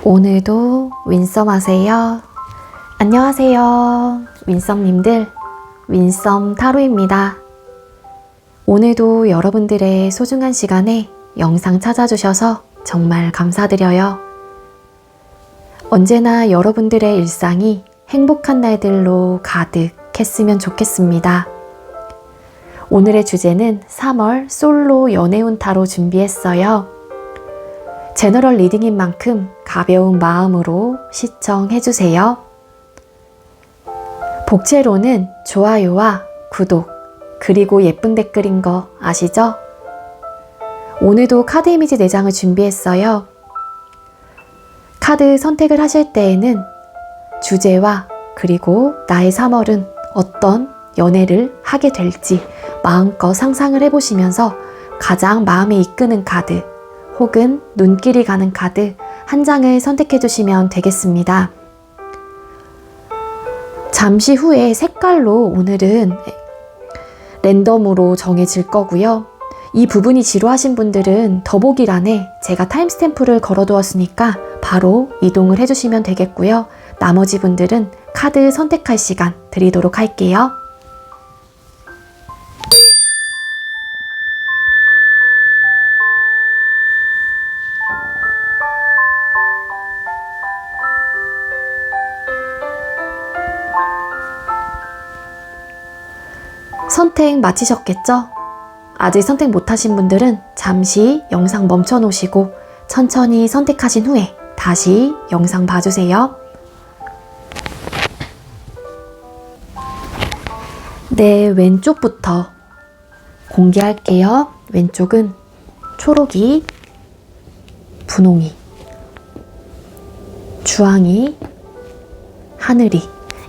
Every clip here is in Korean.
오늘도 윈썸 하세요. 안녕하세요. 윈썸님들, 윈썸 타로입니다. 오늘도 여러분들의 소중한 시간에 영상 찾아주셔서 정말 감사드려요. 언제나 여러분들의 일상이 행복한 날들로 가득했으면 좋겠습니다. 오늘의 주제는 3월 솔로 연애운 타로 준비했어요. 제너럴 리딩인 만큼 가벼운 마음으로 시청해주세요. 복채로는 좋아요와 구독, 그리고 예쁜 댓글인 거 아시죠? 오늘도 카드 이미지 4장을 준비했어요. 카드 선택을 하실 때에는 주제와 그리고 나의 3월은 어떤 연애를 하게 될지 마음껏 상상을 해보시면서 가장 마음에 이끄는 카드 혹은 눈길이 가는 카드 한 장을 선택해 주시면 되겠습니다. 잠시 후에 색깔로 오늘은 랜덤으로 정해질 거고요. 이 부분이 지루하신 분들은 더보기란에 제가 타임스탬프를 걸어 두었으니까 바로 이동을 해주시면 되겠고요. 나머지 분들은 카드 선택할 시간 드리도록 할게요. 선택 마치셨겠죠? 아직 선택 못하신 분들은 잠시 영상 멈춰 놓으시고 천천히 선택하신 후에 다시 영상 봐주세요. 네, 왼쪽부터 공개할게요. 왼쪽은 초록이, 분홍이, 주황이, 하늘이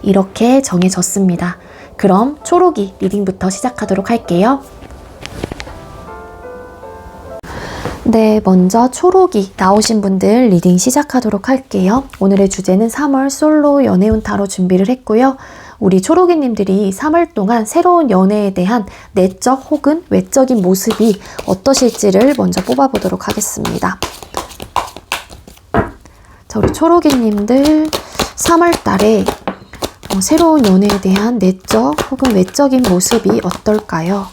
이렇게 정해졌습니다. 그럼 초록이 리딩부터 시작하도록 할게요. 네, 먼저 초록이 나오신 분들 리딩 시작하도록 할게요. 오늘의 주제는 3월 솔로 연애운 타로 준비를 했고요. 우리 초록이님들이 3월 동안 새로운 연애에 대한 내적 혹은 외적인 모습이 어떠실지를 먼저 뽑아보도록 하겠습니다. 자, 우리 초록이님들 3월 달에 새로운 연애에 대한 내적 혹은 외적인 모습이 어떨까요?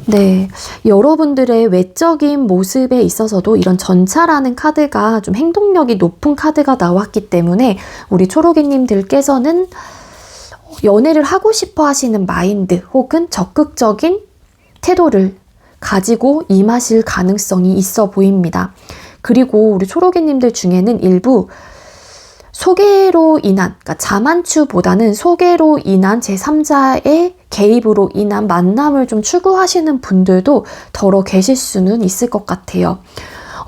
네, 여러분들의 외적인 모습에 있어서도 이런 전차라는 카드가 좀 행동력이 높은 카드가 나왔기 때문에 우리 초록이님들께서는 연애를 하고 싶어 하시는 마인드 혹은 적극적인 태도를 가지고 임하실 가능성이 있어 보입니다. 그리고 우리 초록이님들 중에는 일부 소개로 인한, 그러니까 자만추보다는 소개로 인한 제3자의 개입으로 인한 만남을 좀 추구하시는 분들도 더러 계실 수는 있을 것 같아요.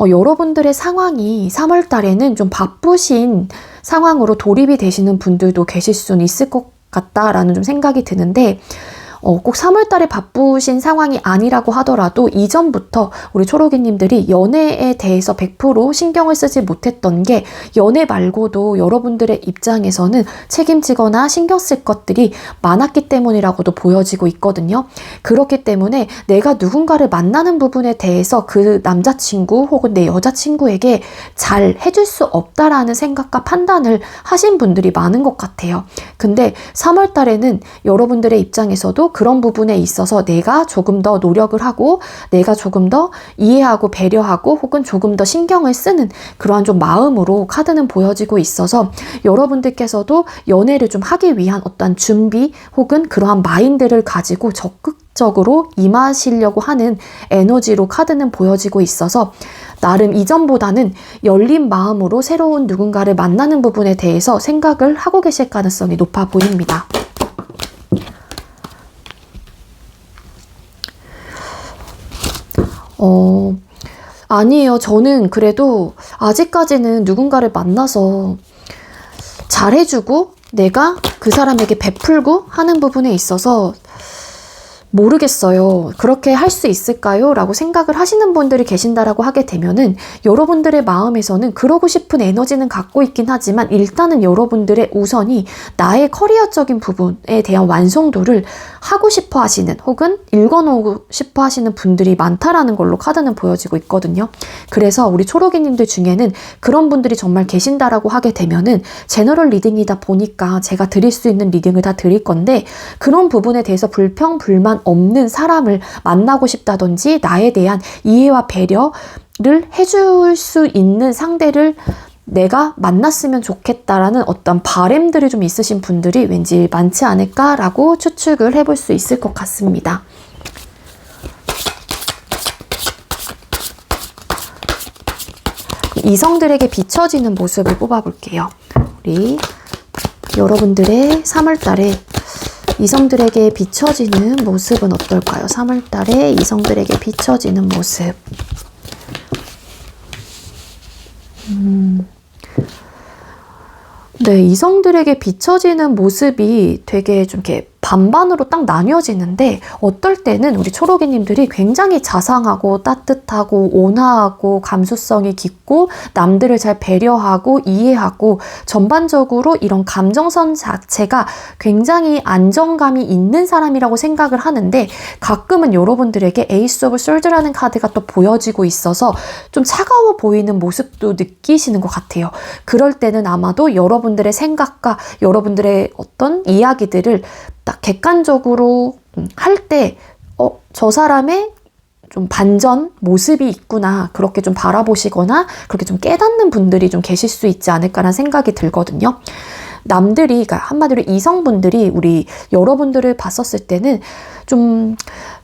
여러분들의 상황이 3월 달에는 좀 바쁘신 상황으로 돌입이 되시는 분들도 계실 수는 있을 것 같다라는 좀 생각이 드는데 꼭 3월 달에 바쁘신 상황이 아니라고 하더라도 이전부터 우리 초록이님들이 연애에 대해서 100% 신경을 쓰지 못했던 게 연애 말고도 여러분들의 입장에서는 책임지거나 신경 쓸 것들이 많았기 때문이라고도 보여지고 있거든요. 그렇기 때문에 내가 누군가를 만나는 부분에 대해서 그 남자친구 혹은 내 여자친구에게 잘 해줄 수 없다라는 생각과 판단을 하신 분들이 많은 것 같아요. 근데 3월 달에는 여러분들의 입장에서도 그런 부분에 있어서 내가 조금 더 노력을 하고 내가 조금 더 이해하고 배려하고 혹은 조금 더 신경을 쓰는 그러한 좀 마음으로 카드는 보여지고 있어서 여러분들께서도 연애를 좀 하기 위한 어떤 준비 혹은 그러한 마인드를 가지고 적극적으로 임하시려고 하는 에너지로 카드는 보여지고 있어서 나름 이전보다는 열린 마음으로 새로운 누군가를 만나는 부분에 대해서 생각을 하고 계실 가능성이 높아 보입니다. 아니에요. 저는 그래도 아직까지는 누군가를 만나서 잘해주고 내가 그 사람에게 베풀고 하는 부분에 있어서 모르겠어요. 그렇게 할 수 있을까요? 라고 생각을 하시는 분들이 계신다라고 하게 되면은 여러분들의 마음에서는 그러고 싶은 에너지는 갖고 있긴 하지만 일단은 여러분들의 우선이 나의 커리어적인 부분에 대한 완성도를 하고 싶어 하시는 혹은 읽어놓고 싶어 하시는 분들이 많다라는 걸로 카드는 보여지고 있거든요. 그래서 우리 초록이님들 중에는 그런 분들이 정말 계신다라고 하게 되면은 제너럴 리딩이다 보니까 제가 드릴 수 있는 리딩을 다 드릴 건데 그런 부분에 대해서 불평, 불만 없는 사람을 만나고 싶다든지 나에 대한 이해와 배려를 해줄 수 있는 상대를 내가 만났으면 좋겠다라는 어떤 바램들이 좀 있으신 분들이 왠지 많지 않을까라고 추측을 해볼 수 있을 것 같습니다. 이성들에게 비춰지는 모습을 뽑아볼게요. 우리 여러분들의 3월달에 이성들에게 비춰지는 모습은 어떨까요? 3월달에 이성들에게 비춰지는 모습. 네, 이성들에게 비춰지는 모습이 되게 좀 이렇게 반반으로 딱 나뉘어지는데 어떨 때는 우리 초록이님들이 굉장히 자상하고 따뜻하고 온화하고 감수성이 깊고 남들을 잘 배려하고 이해하고 전반적으로 이런 감정선 자체가 굉장히 안정감이 있는 사람이라고 생각을 하는데 가끔은 여러분들에게 에이스 오브 솔드라는 카드가 또 보여지고 있어서 좀 차가워 보이는 모습도 느끼시는 것 같아요. 그럴 때는 아마도 여러분들의 생각과 여러분들의 어떤 이야기들을 딱 객관적으로 할 때 저 사람의 좀 반전 모습이 있구나 그렇게 좀 바라보시거나 그렇게 좀 깨닫는 분들이 좀 계실 수 있지 않을까라는 생각이 들거든요. 남들이 그러니까 한마디로 이성분들이 우리 여러분들을 봤었을 때는 좀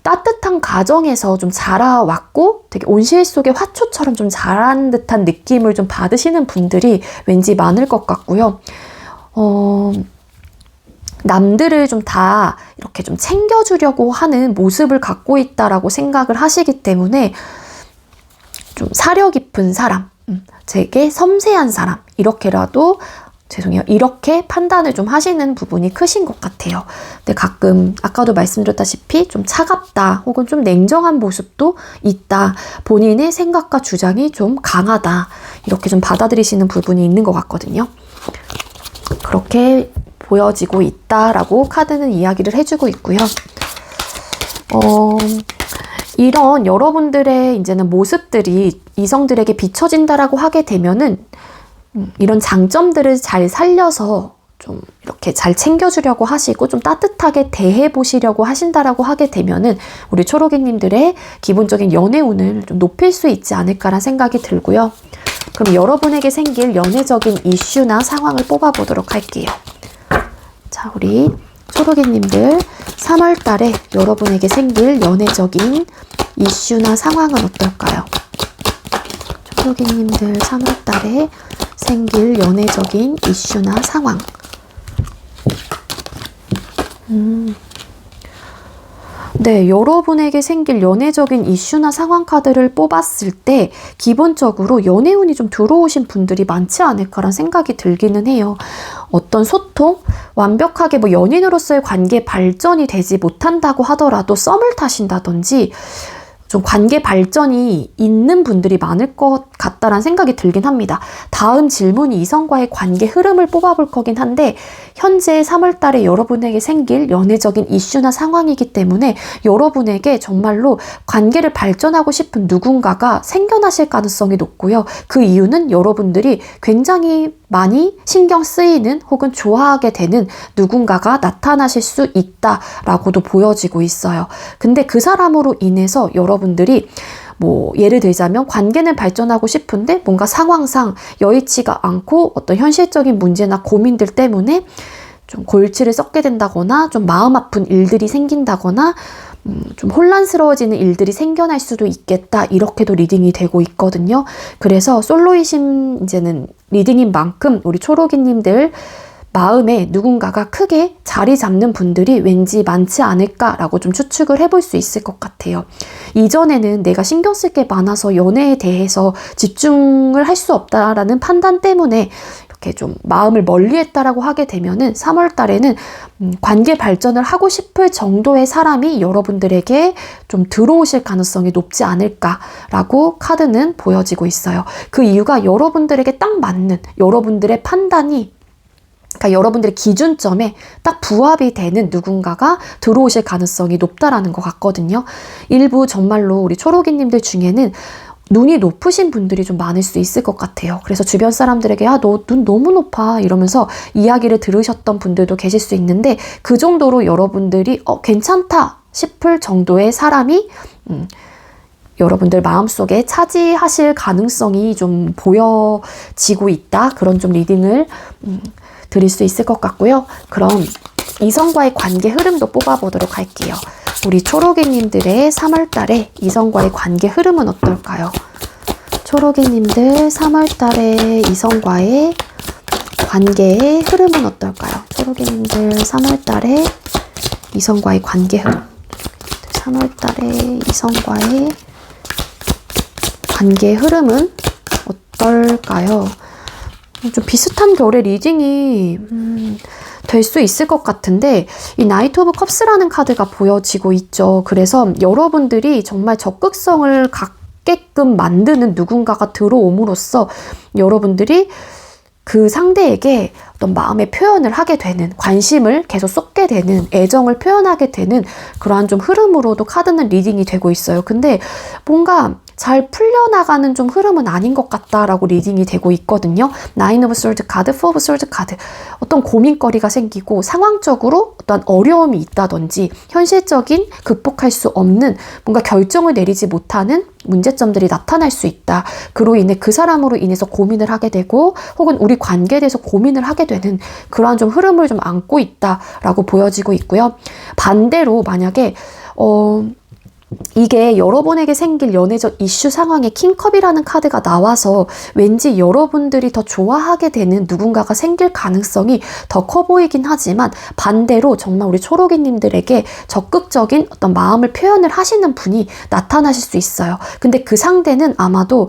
따뜻한 가정에서 좀 자라왔고 되게 온실 속의 화초처럼 좀 자란 듯한 느낌을 좀 받으시는 분들이 왠지 많을 것 같고요. 남들을 좀 다 이렇게 좀 챙겨주려고 하는 모습을 갖고 있다라고 생각을 하시기 때문에 좀 사려 깊은 사람, 되게 섬세한 사람, 이렇게라도 죄송해요. 이렇게 판단을 좀 하시는 부분이 크신 것 같아요. 근데 가끔 아까도 말씀드렸다시피 좀 차갑다 혹은 좀 냉정한 모습도 있다. 본인의 생각과 주장이 좀 강하다. 이렇게 좀 받아들이시는 부분이 있는 것 같거든요. 그렇게 보여지고 있다라고 카드는 이야기를 해주고 있고요. 이런 여러분들의 이제는 모습들이 이성들에게 비춰진다라고 하게 되면은 이런 장점들을 잘 살려서 좀 이렇게 잘 챙겨주려고 하시고 좀 따뜻하게 대해보시려고 하신다라고 하게 되면은 우리 초록이님들의 기본적인 연애운을 좀 높일 수 있지 않을까라는 생각이 들고요. 그럼 여러분에게 생길 연애적인 이슈나 상황을 뽑아보도록 할게요. 자, 우리 초록이님들 3월 달에 여러분에게 생길 연애적인 이슈나 상황은 어떨까요? 초록이님들 3월 달에 생길 연애적인 이슈나 상황. 네, 여러분에게 생길 연애적인 이슈나 상황 카드를 뽑았을 때 기본적으로 연애운이 좀 들어오신 분들이 많지 않을까라는 생각이 들기는 해요. 어떤 소통, 완벽하게 뭐 연인으로서의 관계 발전이 되지 못한다고 하더라도 썸을 타신다든지 좀 관계 발전이 있는 분들이 많을 것 같다라는 생각이 들긴 합니다. 다음 질문이 이성과의 관계 흐름을 뽑아볼 거긴 한데 현재 3월 달에 여러분에게 생길 연애적인 이슈나 상황이기 때문에 여러분에게 정말로 관계를 발전하고 싶은 누군가가 생겨나실 가능성이 높고요. 그 이유는 여러분들이 굉장히 많이 신경 쓰이는 혹은 좋아하게 되는 누군가가 나타나실 수 있다라고도 보여지고 있어요. 근데 그 사람으로 인해서 여러분들이 뭐 예를 들자면 관계는 발전하고 싶은데 뭔가 상황상 여의치가 않고 어떤 현실적인 문제나 고민들 때문에 좀 골치를 썩게 된다거나 좀 마음 아픈 일들이 생긴다거나 좀 혼란스러워지는 일들이 생겨날 수도 있겠다. 이렇게도 리딩이 되고 있거든요. 그래서 솔로이신 이제는 리딩인 만큼 우리 초록이님들 마음에 누군가가 크게 자리 잡는 분들이 왠지 많지 않을까라고 좀 추측을 해볼 수 있을 것 같아요. 이전에는 내가 신경 쓸 게 많아서 연애에 대해서 집중을 할 수 없다라는 판단 때문에 이렇게 좀 마음을 멀리했다라고 하게 되면은 3월 달에는 관계 발전을 하고 싶을 정도의 사람이 여러분들에게 좀 들어오실 가능성이 높지 않을까라고 카드는 보여지고 있어요. 그 이유가 여러분들에게 딱 맞는 여러분들의 판단이 그러니까 여러분들의 기준점에 딱 부합이 되는 누군가가 들어오실 가능성이 높다라는 것 같거든요. 일부 정말로 우리 초록이님들 중에는 눈이 높으신 분들이 좀 많을 수 있을 것 같아요. 그래서 주변 사람들에게 너 눈 너무 높아 이러면서 이야기를 들으셨던 분들도 계실 수 있는데 그 정도로 여러분들이 괜찮다 싶을 정도의 사람이 여러분들 마음속에 차지하실 가능성이 좀 보여지고 있다. 그런 좀 리딩을 드릴 수 있을 것 같고요. 그럼 이성과의 관계 흐름도 뽑아보도록 할게요. 우리 초록이님들의 3월달에 이성과의 관계 흐름은 어떨까요? 초록이님들 3월달에 이성과의 관계의 흐름은 어떨까요? 초록이님들 3월달에 이성과의 관계 흐름. 3월달에 이성과의 관계 흐름은 어떨까요? 좀 비슷한 결의 리딩이 될 수 있을 것 같은데 이 나이트 오브 컵스라는 카드가 보여지고 있죠. 그래서 여러분들이 정말 적극성을 갖게끔 만드는 누군가가 들어옴으로써 여러분들이 그 상대에게 어떤 마음의 표현을 하게 되는, 관심을 계속 쏟게 되는, 애정을 표현하게 되는 그러한 좀 흐름으로도 카드는 리딩이 되고 있어요. 근데 뭔가 잘 풀려나가는 좀 흐름은 아닌 것 같다라고 리딩이 되고 있거든요. 나인 오브 솔드 카드, 포 오브 솔드 카드. 어떤 고민거리가 생기고 상황적으로 어떤 어려움이 있다든지 현실적인 극복할 수 없는 뭔가 결정을 내리지 못하는 문제점들이 나타날 수 있다. 그로 인해 그 사람으로 인해서 고민을 하게 되고 혹은 우리 관계에 대해서 고민을 하게 되는 그러한 좀 흐름을 좀 안고 있다라고 보여지고 있고요. 반대로 만약에 이게 여러분에게 생길 연애적 이슈 상황에 킹컵이라는 카드가 나와서 왠지 여러분들이 더 좋아하게 되는 누군가가 생길 가능성이 더 커 보이긴 하지만 반대로 정말 우리 초록이님들에게 적극적인 어떤 마음을 표현을 하시는 분이 나타나실 수 있어요. 근데 그 상대는 아마도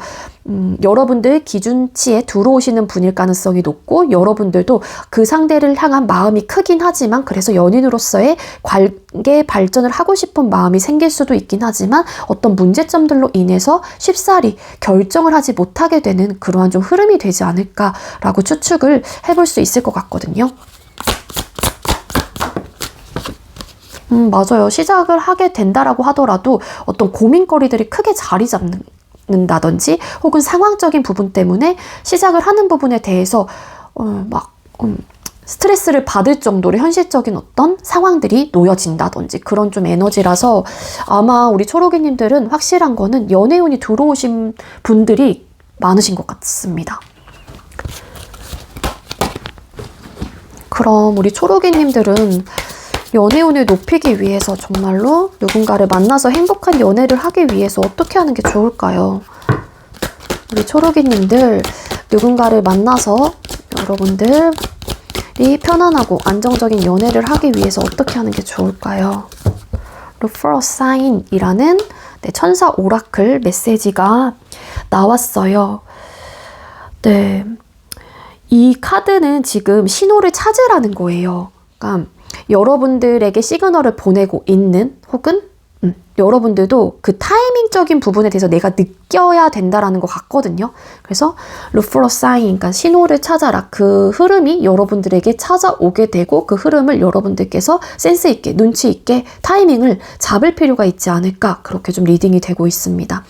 여러분들 기준치에 들어오시는 분일 가능성이 높고 여러분들도 그 상대를 향한 마음이 크긴 하지만 그래서 연인으로서의 관계 발전을 하고 싶은 마음이 생길 수도 있긴 하지만 어떤 문제점들로 인해서 쉽사리 결정을 하지 못하게 되는 그러한 좀 흐름이 되지 않을까라고 추측을 해볼 수 있을 것 같거든요. 맞아요. 시작을 하게 된다라고 하더라도 어떤 고민거리들이 크게 자리 잡는다든지 혹은 상황적인 부분 때문에 시작을 하는 부분에 대해서 스트레스를 받을 정도로 현실적인 어떤 상황들이 놓여진다든지 그런 좀 에너지라서 아마 우리 초록이님들은 확실한 거는 연애운이 들어오신 분들이 많으신 것 같습니다. 그럼 우리 초록이님들은 연애운을 높이기 위해서 정말로 누군가를 만나서 행복한 연애를 하기 위해서 어떻게 하는 게 좋을까요? 우리 초록이님들 누군가를 만나서 여러분들이 편안하고 안정적인 연애를 하기 위해서 어떻게 하는 게 좋을까요? Look for a sign이라는 천사 오라클 메시지가 나왔어요. 네, 이 카드는 지금 신호를 찾으라는 거예요. 그러니까 여러분들에게 시그널을 보내고 있는 혹은 여러분들도 그 타이밍적인 부분에 대해서 내가 느껴야 된다라는 것 같거든요. 그래서 look for a sign, 그러니까 신호를 찾아라. 그 흐름이 여러분들에게 찾아오게 되고 그 흐름을 여러분들께서 센스 있게, 눈치 있게 타이밍을 잡을 필요가 있지 않을까 그렇게 좀 리딩이 되고 있습니다.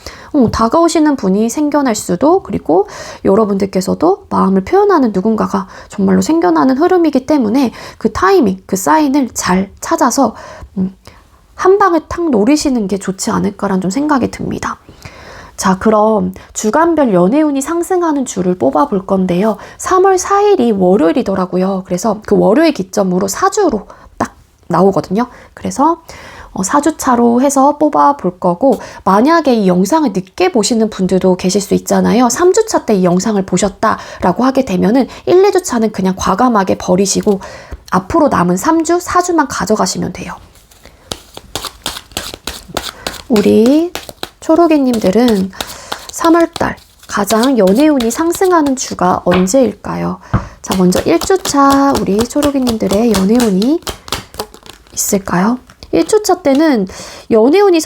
다가오시는 분이 생겨날 수도 그리고 여러분들께서도 마음을 표현하는 누군가가 정말로 생겨나는 흐름이기 때문에 그 타이밍, 그 사인을 잘 찾아서 한 방을 탁 노리시는 게 좋지 않을까라는 좀 생각이 듭니다. 자, 그럼 주간별 연애운이 상승하는 주를 뽑아볼 건데요. 3월 4일이 월요일이더라고요. 그래서 그 월요일 기점으로 4주로 딱 나오거든요. 그래서 4주차로 해서 뽑아볼 거고 만약에 이 영상을 늦게 보시는 분들도 계실 수 있잖아요. 3주차 때 이 영상을 보셨다라고 하게 되면은 1, 2주차는 그냥 과감하게 버리시고 앞으로 남은 3주, 4주만 가져가시면 돼요. 우리 초록이님들은 3월달 가장 연애운이 상승하는 주가 언제일까요? 자, 먼저 1주차 우리 초록이님들의 연애운이 있을까요? 1주차 때는 연애운이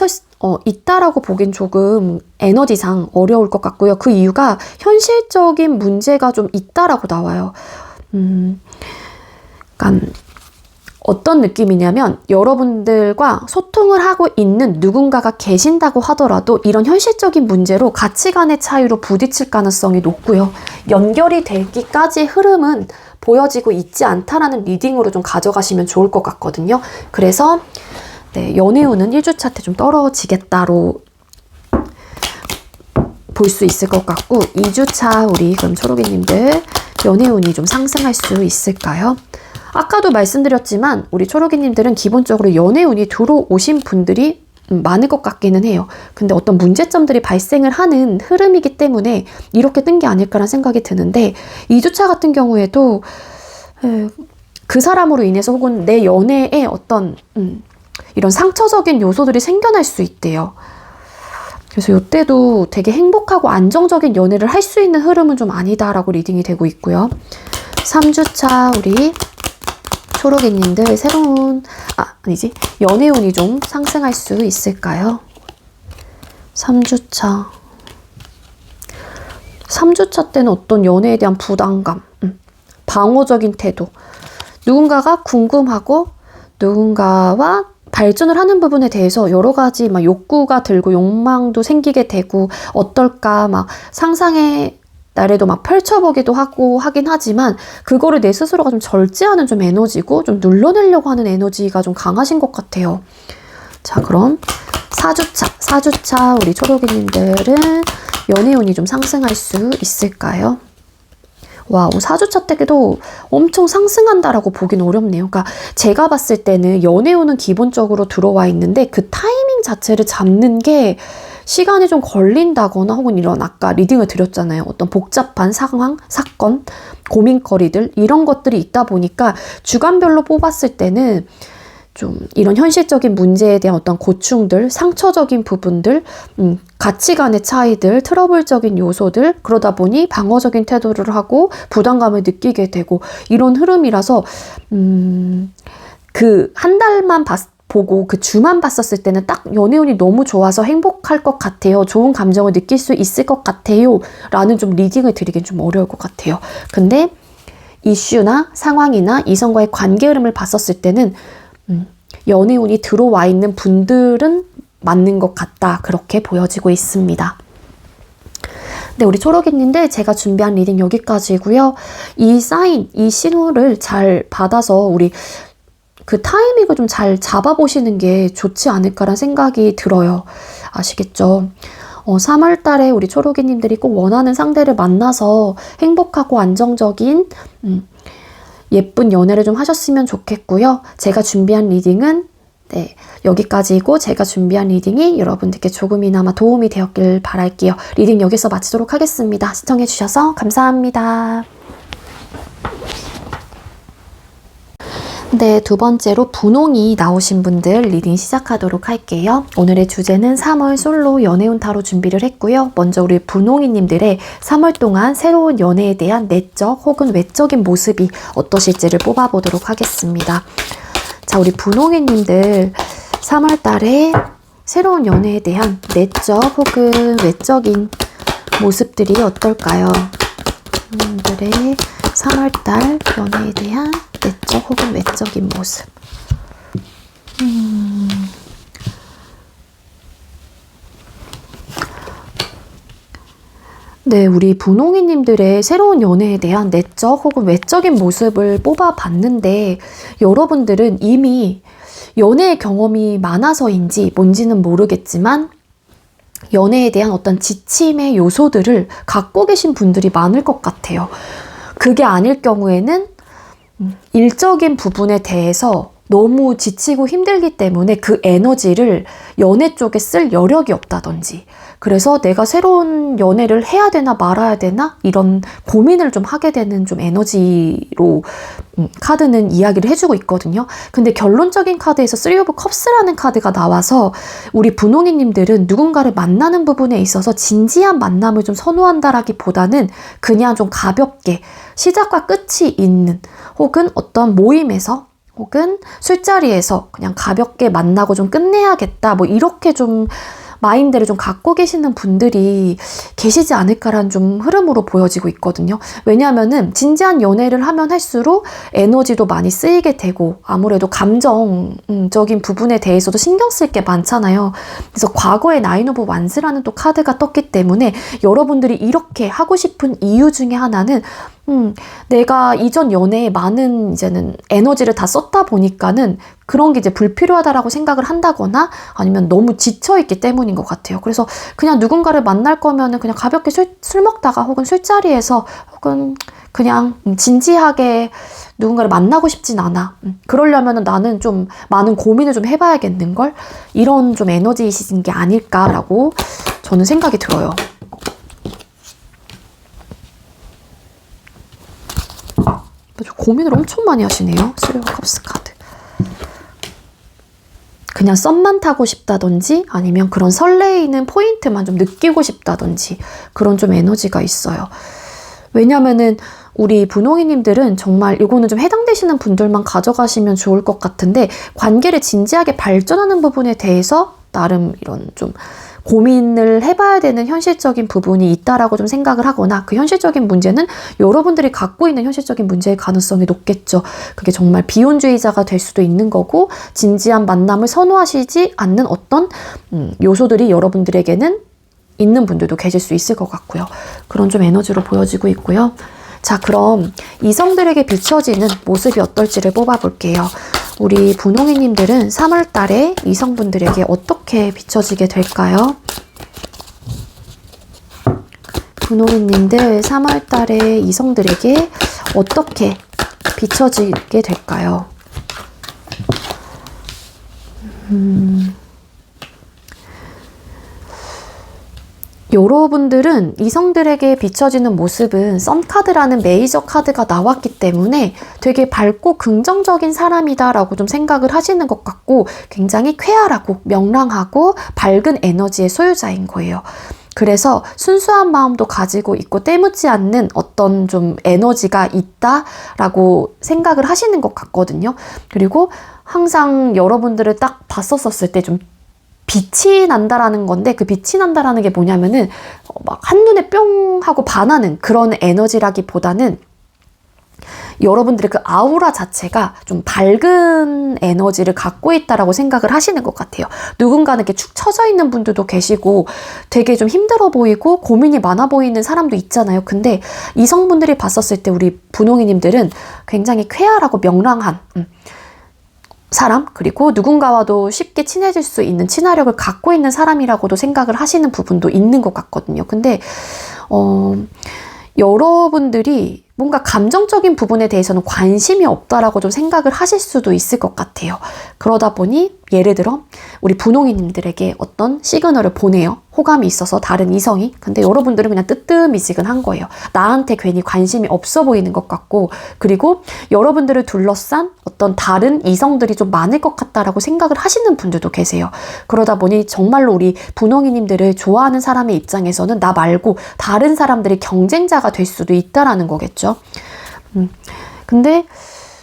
있다라고 보긴 조금 에너지상 어려울 것 같고요. 그 이유가 현실적인 문제가 좀 있다라고 나와요. 약간 어떤 느낌이냐면 여러분들과 소통을 하고 있는 누군가가 계신다고 하더라도 이런 현실적인 문제로 가치관의 차이로 부딪힐 가능성이 높고요. 연결이 되기까지의 흐름은 보여지고 있지 않다라는 리딩으로 좀 가져가시면 좋을 것 같거든요. 그래서 네, 연애운은 1주차 때 좀 떨어지겠다로 볼 수 있을 것 같고 2주차 우리 그럼 초록이님들 연애운이 좀 상승할 수 있을까요? 아까도 말씀드렸지만 우리 초록이님들은 기본적으로 연애운이 들어오신 분들이 많을 것 같기는 해요. 근데 어떤 문제점들이 발생을 하는 흐름이기 때문에 이렇게 뜬 게 아닐까라는 생각이 드는데 2주차 같은 경우에도 그 사람으로 인해서 혹은 내 연애에 어떤 이런 상처적인 요소들이 생겨날 수 있대요. 그래서 이때도 되게 행복하고 안정적인 연애를 할 수 있는 흐름은 좀 아니다라고 리딩이 되고 있고요. 3주차 우리 초록이님들 새로운 연애운이 좀 상승할 수 있을까요? 3주차 때는 어떤 연애에 대한 부담감, 방어적인 태도, 누군가가 궁금하고 누군가와 발전을 하는 부분에 대해서 여러 가지 막 욕구가 들고 욕망도 생기게 되고 어떨까 막 상상의 나래도 막 펼쳐보기도 하고 하긴 하지만 그거를 내 스스로가 좀 절제하는 좀 에너지고 좀 눌러내려고 하는 에너지가 좀 강하신 것 같아요. 자, 그럼 4주차 우리 초록이님들은 연애운이 좀 상승할 수 있을까요? 와우, 4주차 때도 엄청 상승한다라고 보긴 어렵네요. 그러니까 제가 봤을 때는 연애운은 기본적으로 들어와 있는데 그 타이밍 자체를 잡는 게 시간이 좀 걸린다거나 혹은 이런 아까 리딩을 드렸잖아요. 어떤 복잡한 상황, 사건, 고민거리들 이런 것들이 있다 보니까 주간별로 뽑았을 때는 좀 이런 현실적인 문제에 대한 어떤 고충들, 상처적인 부분들, 가치관의 차이들, 트러블적인 요소들 그러다 보니 방어적인 태도를 하고 부담감을 느끼게 되고 이런 흐름이라서 그 한 달만 보고 그 주만 봤었을 때는 딱 연애운이 너무 좋아서 행복할 것 같아요. 좋은 감정을 느낄 수 있을 것 같아요. 라는 좀 리딩을 드리긴 좀 어려울 것 같아요. 근데 이슈나 상황이나 이성과의 관계 흐름을 봤었을 때는 연애운이 들어와 있는 분들은 맞는 것 같다. 그렇게 보여지고 있습니다. 네, 우리 초록이님들 제가 준비한 리딩 여기까지고요. 이 사인, 이 신호를 잘 받아서 우리 그 타이밍을 좀 잘 잡아보시는 게 좋지 않을까라는 생각이 들어요. 아시겠죠? 3월 달에 우리 초록이님들이 꼭 원하는 상대를 만나서 행복하고 안정적인 예쁜 연애를 좀 하셨으면 좋겠고요. 제가 준비한 리딩은 네, 여기까지고 제가 준비한 리딩이 여러분들께 조금이나마 도움이 되었길 바랄게요. 리딩 여기서 마치도록 하겠습니다. 시청해주셔서 감사합니다. 네, 두 번째로 분홍이 나오신 분들 리딩 시작하도록 할게요. 오늘의 주제는 3월 솔로 연애운 타로 준비를 했고요. 먼저 우리 분홍이님들의 3월 동안 새로운 연애에 대한 내적 혹은 외적인 모습이 어떠실지를 뽑아보도록 하겠습니다. 자, 우리 분홍이님들 3월 달에 새로운 연애에 대한 내적 혹은 외적인 모습들이 어떨까요? 분들의 3월달 연애에 대한 내적 혹은 외적인 모습. 네, 우리 분홍이님들의 새로운 연애에 대한 내적 혹은 외적인 모습을 뽑아봤는데 여러분들은 이미 연애의 경험이 많아서인지 뭔지는 모르겠지만 연애에 대한 어떤 지침의 요소들을 갖고 계신 분들이 많을 것 같아요. 그게 아닐 경우에는 일적인 부분에 대해서 너무 지치고 힘들기 때문에 그 에너지를 연애 쪽에 쓸 여력이 없다든지 그래서 내가 새로운 연애를 해야 되나 말아야 되나 이런 고민을 좀 하게 되는 좀 에너지로 카드는 이야기를 해주고 있거든요. 근데 결론적인 카드에서 3 of Cups라는 카드가 나와서 우리 분홍이님들은 누군가를 만나는 부분에 있어서 진지한 만남을 좀 선호한다라기보다는 그냥 좀 가볍게 시작과 끝이 있는 혹은 어떤 모임에서 혹은 술자리에서 그냥 가볍게 만나고 좀 끝내야겠다 뭐 이렇게 좀 마인드를 좀 갖고 계시는 분들이 계시지 않을까라는 좀 흐름으로 보여지고 있거든요. 왜냐하면은 진지한 연애를 하면 할수록 에너지도 많이 쓰이게 되고 아무래도 감정적인 부분에 대해서도 신경 쓸 게 많잖아요. 그래서 과거의 나인 오브 완스라는 또 카드가 떴기 때문에 여러분들이 이렇게 하고 싶은 이유 중에 하나는 내가 이전 연애에 많은 이제는 에너지를 다 썼다 보니까는 그런 게 이제 불필요하다라고 생각을 한다거나 아니면 너무 지쳐있기 때문인 것 같아요. 그래서 그냥 누군가를 만날 거면은 그냥 가볍게 술 먹다가 혹은 술자리에서 혹은 그냥 진지하게 누군가를 만나고 싶진 않아. 그러려면은 나는 좀 많은 고민을 좀 해봐야겠는걸? 이런 좀 에너지이신 게 아닐까라고 저는 생각이 들어요. 고민을 엄청 많이 하시네요. 실버 컵스 카드. 그냥 썸만 타고 싶다든지 아니면 그런 설레이는 포인트만 좀 느끼고 싶다든지 그런 좀 에너지가 있어요. 왜냐면은 우리 분홍이님들은 정말 이거는 좀 해당되시는 분들만 가져가시면 좋을 것 같은데 관계를 진지하게 발전하는 부분에 대해서 나름 이런 좀 고민을 해봐야 되는 현실적인 부분이 있다라고 좀 생각을 하거나 그 현실적인 문제는 여러분들이 갖고 있는 현실적인 문제의 가능성이 높겠죠. 그게 정말 비혼주의자가 될 수도 있는 거고 진지한 만남을 선호하시지 않는 어떤 요소들이 여러분들에게는 있는 분들도 계실 수 있을 것 같고요. 그런 좀 에너지로 보여지고 있고요. 자, 그럼 이성들에게 비춰지는 모습이 어떨지를 뽑아볼게요. 우리 분홍이님들은 3월 달에 이성분들에게 어떻게 비춰지게 될까요? 분홍이님들 3월 달에 이성들에게 어떻게 비춰지게 될까요? 여러분들은 이성들에게 비춰지는 모습은 썬카드라는 메이저 카드가 나왔기 때문에 되게 밝고 긍정적인 사람이다라고 좀 생각을 하시는 것 같고 굉장히 쾌활하고 명랑하고 밝은 에너지의 소유자인 거예요. 그래서 순수한 마음도 가지고 있고 때묻지 않는 어떤 좀 에너지가 있다라고 생각을 하시는 것 같거든요. 그리고 항상 여러분들을 딱 봤었을 때 좀 빛이 난다라는 건데 그 빛이 난다라는 게 뭐냐면은 막 한눈에 뿅 하고 반하는 그런 에너지라기보다는 여러분들의 그 아우라 자체가 좀 밝은 에너지를 갖고 있다라고 생각을 하시는 것 같아요. 누군가는 이렇게 축 처져 있는 분들도 계시고 되게 좀 힘들어 보이고 고민이 많아 보이는 사람도 있잖아요. 근데 이성분들이 봤었을 때 우리 분홍이님들은 굉장히 쾌활하고 명랑한 사람, 그리고 누군가와도 쉽게 친해질 수 있는 친화력을 갖고 있는 사람이라고도 생각을 하시는 부분도 있는 것 같거든요. 근데 여러분들이 뭔가 감정적인 부분에 대해서는 관심이 없다라고 좀 생각을 하실 수도 있을 것 같아요. 그러다 보니 예를 들어 우리 분홍이님들에게 어떤 시그널을 보내요. 호감이 있어서 다른 이성이. 근데 여러분들은 그냥 뜨뜨미지근한 거예요. 나한테 괜히 관심이 없어 보이는 것 같고 그리고 여러분들을 둘러싼 어떤 다른 이성들이 좀 많을 것 같다라고 생각을 하시는 분들도 계세요. 그러다 보니 정말로 우리 분홍이님들을 좋아하는 사람의 입장에서는 나 말고 다른 사람들이 경쟁자가 될 수도 있다라는 거겠죠. 근데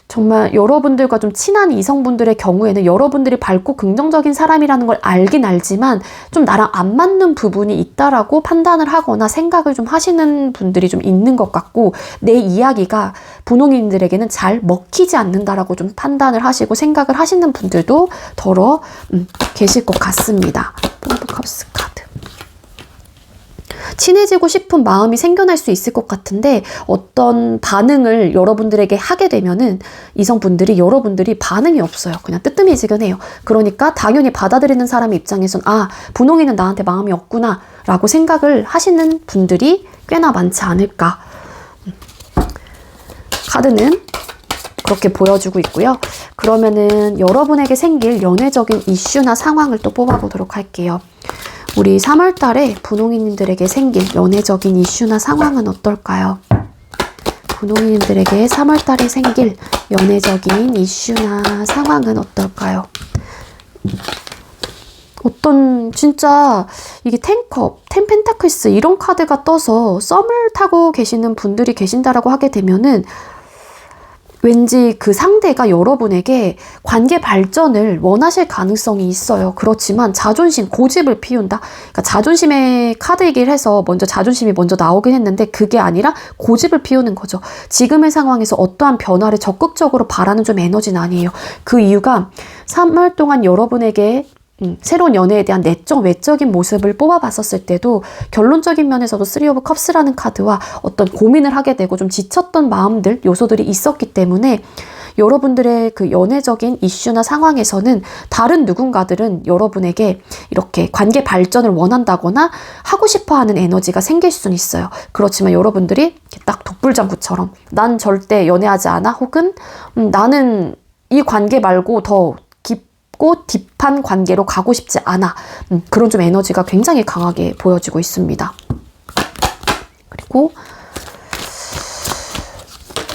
정말 여러분들과 좀 친한 이성분들의 경우에는 여러분들이 밝고 긍정적인 사람이라는 걸 알긴 알지만 좀 나랑 안 맞는 부분이 있다라고 판단을 하거나 생각을 좀 하시는 분들이 좀 있는 것 같고 내 이야기가 분홍이들에게는 잘 먹히지 않는다라고 좀 판단을 하시고 생각을 하시는 분들도 더러 계실 것 같습니다. 컵스 카드. 친해지고 싶은 마음이 생겨날 수 있을 것 같은데 어떤 반응을 여러분들에게 하게 되면은 이성분들이 여러분들이 반응이 없어요. 그냥 뜨뜨미지근해요. 그러니까 당연히 받아들이는 사람의 입장에선 아, 분홍이는 나한테 마음이 없구나 라고 생각을 하시는 분들이 꽤나 많지 않을까. 카드는 그렇게 보여주고 있고요. 그러면은 여러분에게 생길 연애적인 이슈나 상황을 또 뽑아보도록 할게요. 우리 3월 달에 분홍이님들에게 생길 연애적인 이슈나 상황은 어떨까요? 분홍이님들에게 3월 달에 생길 연애적인 이슈나 상황은 어떨까요? 어떤 진짜 이게 텐컵, 텐펜타클스 이런 카드가 떠서 썸을 타고 계시는 분들이 계신다라고 하게 되면은 왠지 그 상대가 여러분에게 관계 발전을 원하실 가능성이 있어요. 그렇지만 자존심, 고집을 피운다? 그러니까 자존심의 카드이긴 해서 먼저 자존심이 먼저 나오긴 했는데 그게 아니라 고집을 피우는 거죠. 지금의 상황에서 어떠한 변화를 적극적으로 바라는 좀 에너지는 아니에요. 그 이유가 3월 동안 여러분에게 새로운 연애에 대한 내적, 외적인 모습을 뽑아봤었을 때도 결론적인 면에서도 3 오브 컵스라는 카드와 어떤 고민을 하게 되고 좀 지쳤던 마음들, 요소들이 있었기 때문에 여러분들의 그 연애적인 이슈나 상황에서는 다른 누군가들은 여러분에게 이렇게 관계 발전을 원한다거나 하고 싶어 하는 에너지가 생길 수는 있어요. 그렇지만 여러분들이 딱 독불장구처럼 난 절대 연애하지 않아, 혹은 나는 이 관계 말고 더 딥한 관계로 가고 싶지 않아. 그런 좀 에너지가 굉장히 강하게 보여지고 있습니다. 그리고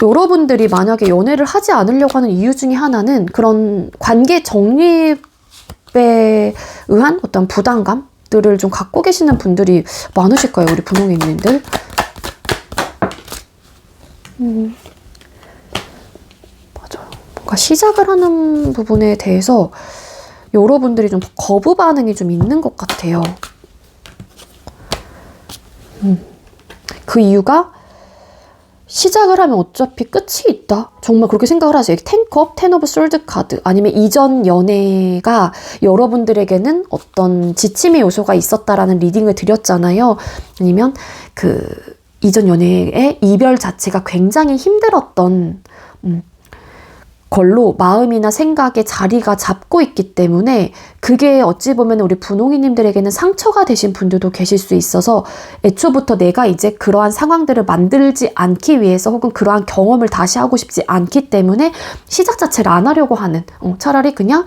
여러분들이 만약에 연애를 하지 않으려고 하는 이유 중에 하나는 그런 관계 정립에 의한 어떤 부담감들을 좀 갖고 계시는 분들이 많으실 거예요. 우리 분홍이님들. 뭔가 시작을 하는 부분에 대해서 여러분들이 좀 거부 반응이 좀 있는 것 같아요. 그 이유가 시작을 하면 어차피 끝이 있다. 정말 그렇게 생각을 하세요. 10컵, 10 오브 솔드 카드. 아니면 이전 연애가 여러분들에게는 어떤 지침의 요소가 있었다라는 리딩을 드렸잖아요. 아니면 그 이전 연애의 이별 자체가 굉장히 힘들었던 걸로 마음이나 생각에 자리가 잡고 있기 때문에 그게 어찌 보면 우리 분홍이님들에게는 상처가 되신 분들도 계실 수 있어서 애초부터 내가 이제 그러한 상황들을 만들지 않기 위해서 혹은 그러한 경험을 다시 하고 싶지 않기 때문에 시작 자체를 안 하려고 하는, 차라리 그냥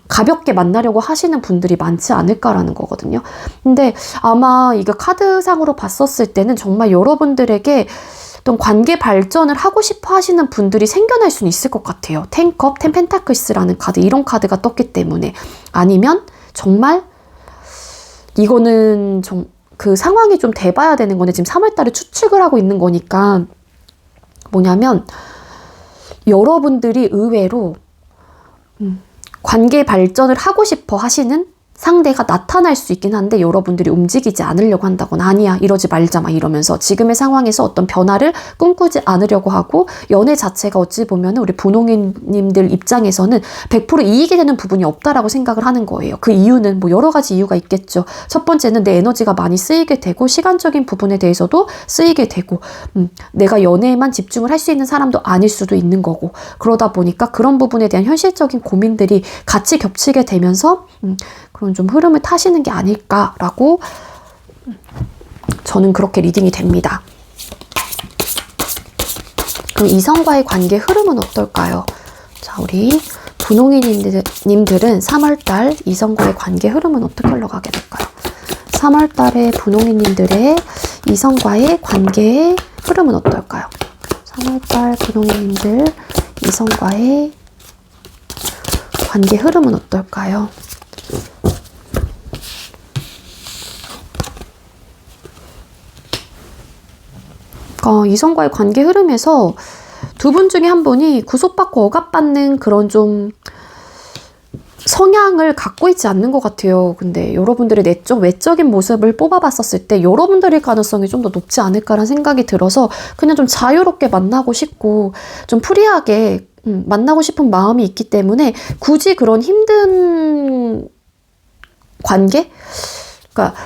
가볍게 만나려고 하시는 분들이 많지 않을까라는 거거든요. 근데 아마 이거 카드상으로 봤었을 때는 정말 여러분들에게 어떤 관계 발전을 하고 싶어 하시는 분들이 생겨날 수는 있을 것 같아요. 10컵, 10 펜타클스라는 카드, 이런 카드가 떴기 때문에. 아니면 정말 이거는 그 상황이 좀 돼봐야 되는 건데 지금 3월달에 추측을 하고 있는 거니까 뭐냐면 여러분들이 의외로 관계 발전을 하고 싶어 하시는 상대가 나타날 수 있긴 한데 여러분들이 움직이지 않으려고 한다거나 아니야 이러지 말자 막 이러면서 지금의 상황에서 어떤 변화를 꿈꾸지 않으려고 하고 연애 자체가 어찌 보면 우리 분홍이님들 입장에서는 100% 이익이 되는 부분이 없다라고 생각을 하는 거예요. 그 이유는 뭐 여러 가지 이유가 있겠죠. 첫 번째는 내 에너지가 많이 쓰이게 되고 시간적인 부분에 대해서도 쓰이게 되고 내가 연애에만 집중을 할 수 있는 사람도 아닐 수도 있는 거고 그러다 보니까 그런 부분에 대한 현실적인 고민들이 같이 겹치게 되면서 그런 좀 흐름을 타시는 게 아닐까라고 저는 그렇게 리딩이 됩니다. 그럼 이성과의 관계 흐름은 어떨까요? 자, 우리 분홍이님들은 3월달 이성과의 관계 흐름은 어떻게 흘러가게 될까요? 3월달에 분홍이님들의 이성과의 관계의 흐름은 어떨까요? 3월달 분홍이님들 이성과의 관계 흐름은 어떨까요? 이성과의 관계 흐름에서 두 분 중에 한 분이 구속받고 억압받는 그런 좀 성향을 갖고 있지 않는 것 같아요. 근데 여러분들의 내적, 외적인 모습을 뽑아봤었을 때 여러분들의 가능성이 좀 더 높지 않을까라는 생각이 들어서 그냥 좀 자유롭게 만나고 싶고 좀 프리하게 만나고 싶은 마음이 있기 때문에 굳이 그런 힘든 관계? 그러니까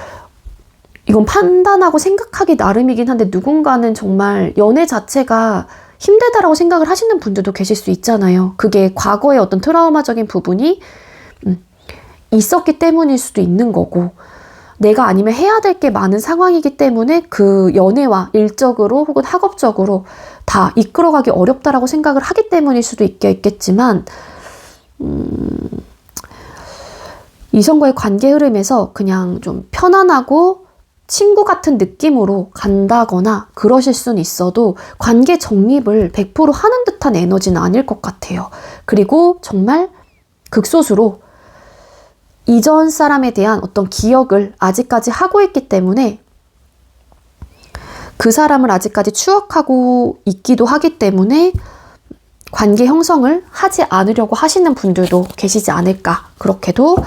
이건 판단하고 생각하기 나름이긴 한데 누군가는 정말 연애 자체가 힘들다라고 생각을 하시는 분들도 계실 수 있잖아요. 그게 과거의 어떤 트라우마적인 부분이 있었기 때문일 수도 있는 거고 내가 아니면 해야 될 게 많은 상황이기 때문에 그 연애와 일적으로 혹은 학업적으로 다 이끌어가기 어렵다라고 생각을 하기 때문일 수도 있겠지만 이성과의 관계 흐름에서 그냥 좀 편안하고 친구 같은 느낌으로 간다거나 그러실 수는 있어도 관계 정립을 100% 하는 듯한 에너지는 아닐 것 같아요. 그리고 정말 극소수로 이전 사람에 대한 어떤 기억을 아직까지 하고 있기 때문에 그 사람을 아직까지 추억하고 있기도 하기 때문에 관계 형성을 하지 않으려고 하시는 분들도 계시지 않을까. 그렇게도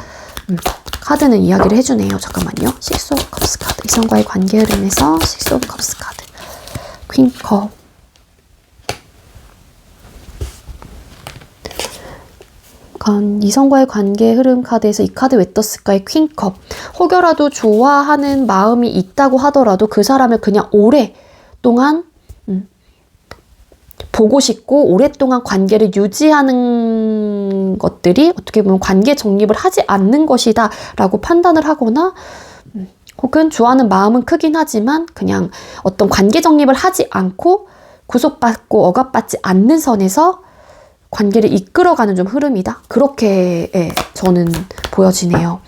카드는 이야기를 해주네요. 잠깐만요. Six of Cups 카드. 이성과의 관계 흐름에서 Six of Cups 카드. Queen Cup. 이성과의 관계 흐름 카드에서 이 카드 왜 떴을까요? 퀸컵. 혹여라도 좋아하는 마음이 있다고 하더라도 그 사람을 그냥 오랫동안 보고 싶고 오랫동안 관계를 유지하는 것들이 어떻게 보면 관계 정립을 하지 않는 것이다 라고 판단을 하거나 혹은 좋아하는 마음은 크긴 하지만 그냥 어떤 관계 정립을 하지 않고 구속받고 억압받지 않는 선에서 관계를 이끌어가는 좀 흐름이다. 그렇게 저는 보여지네요.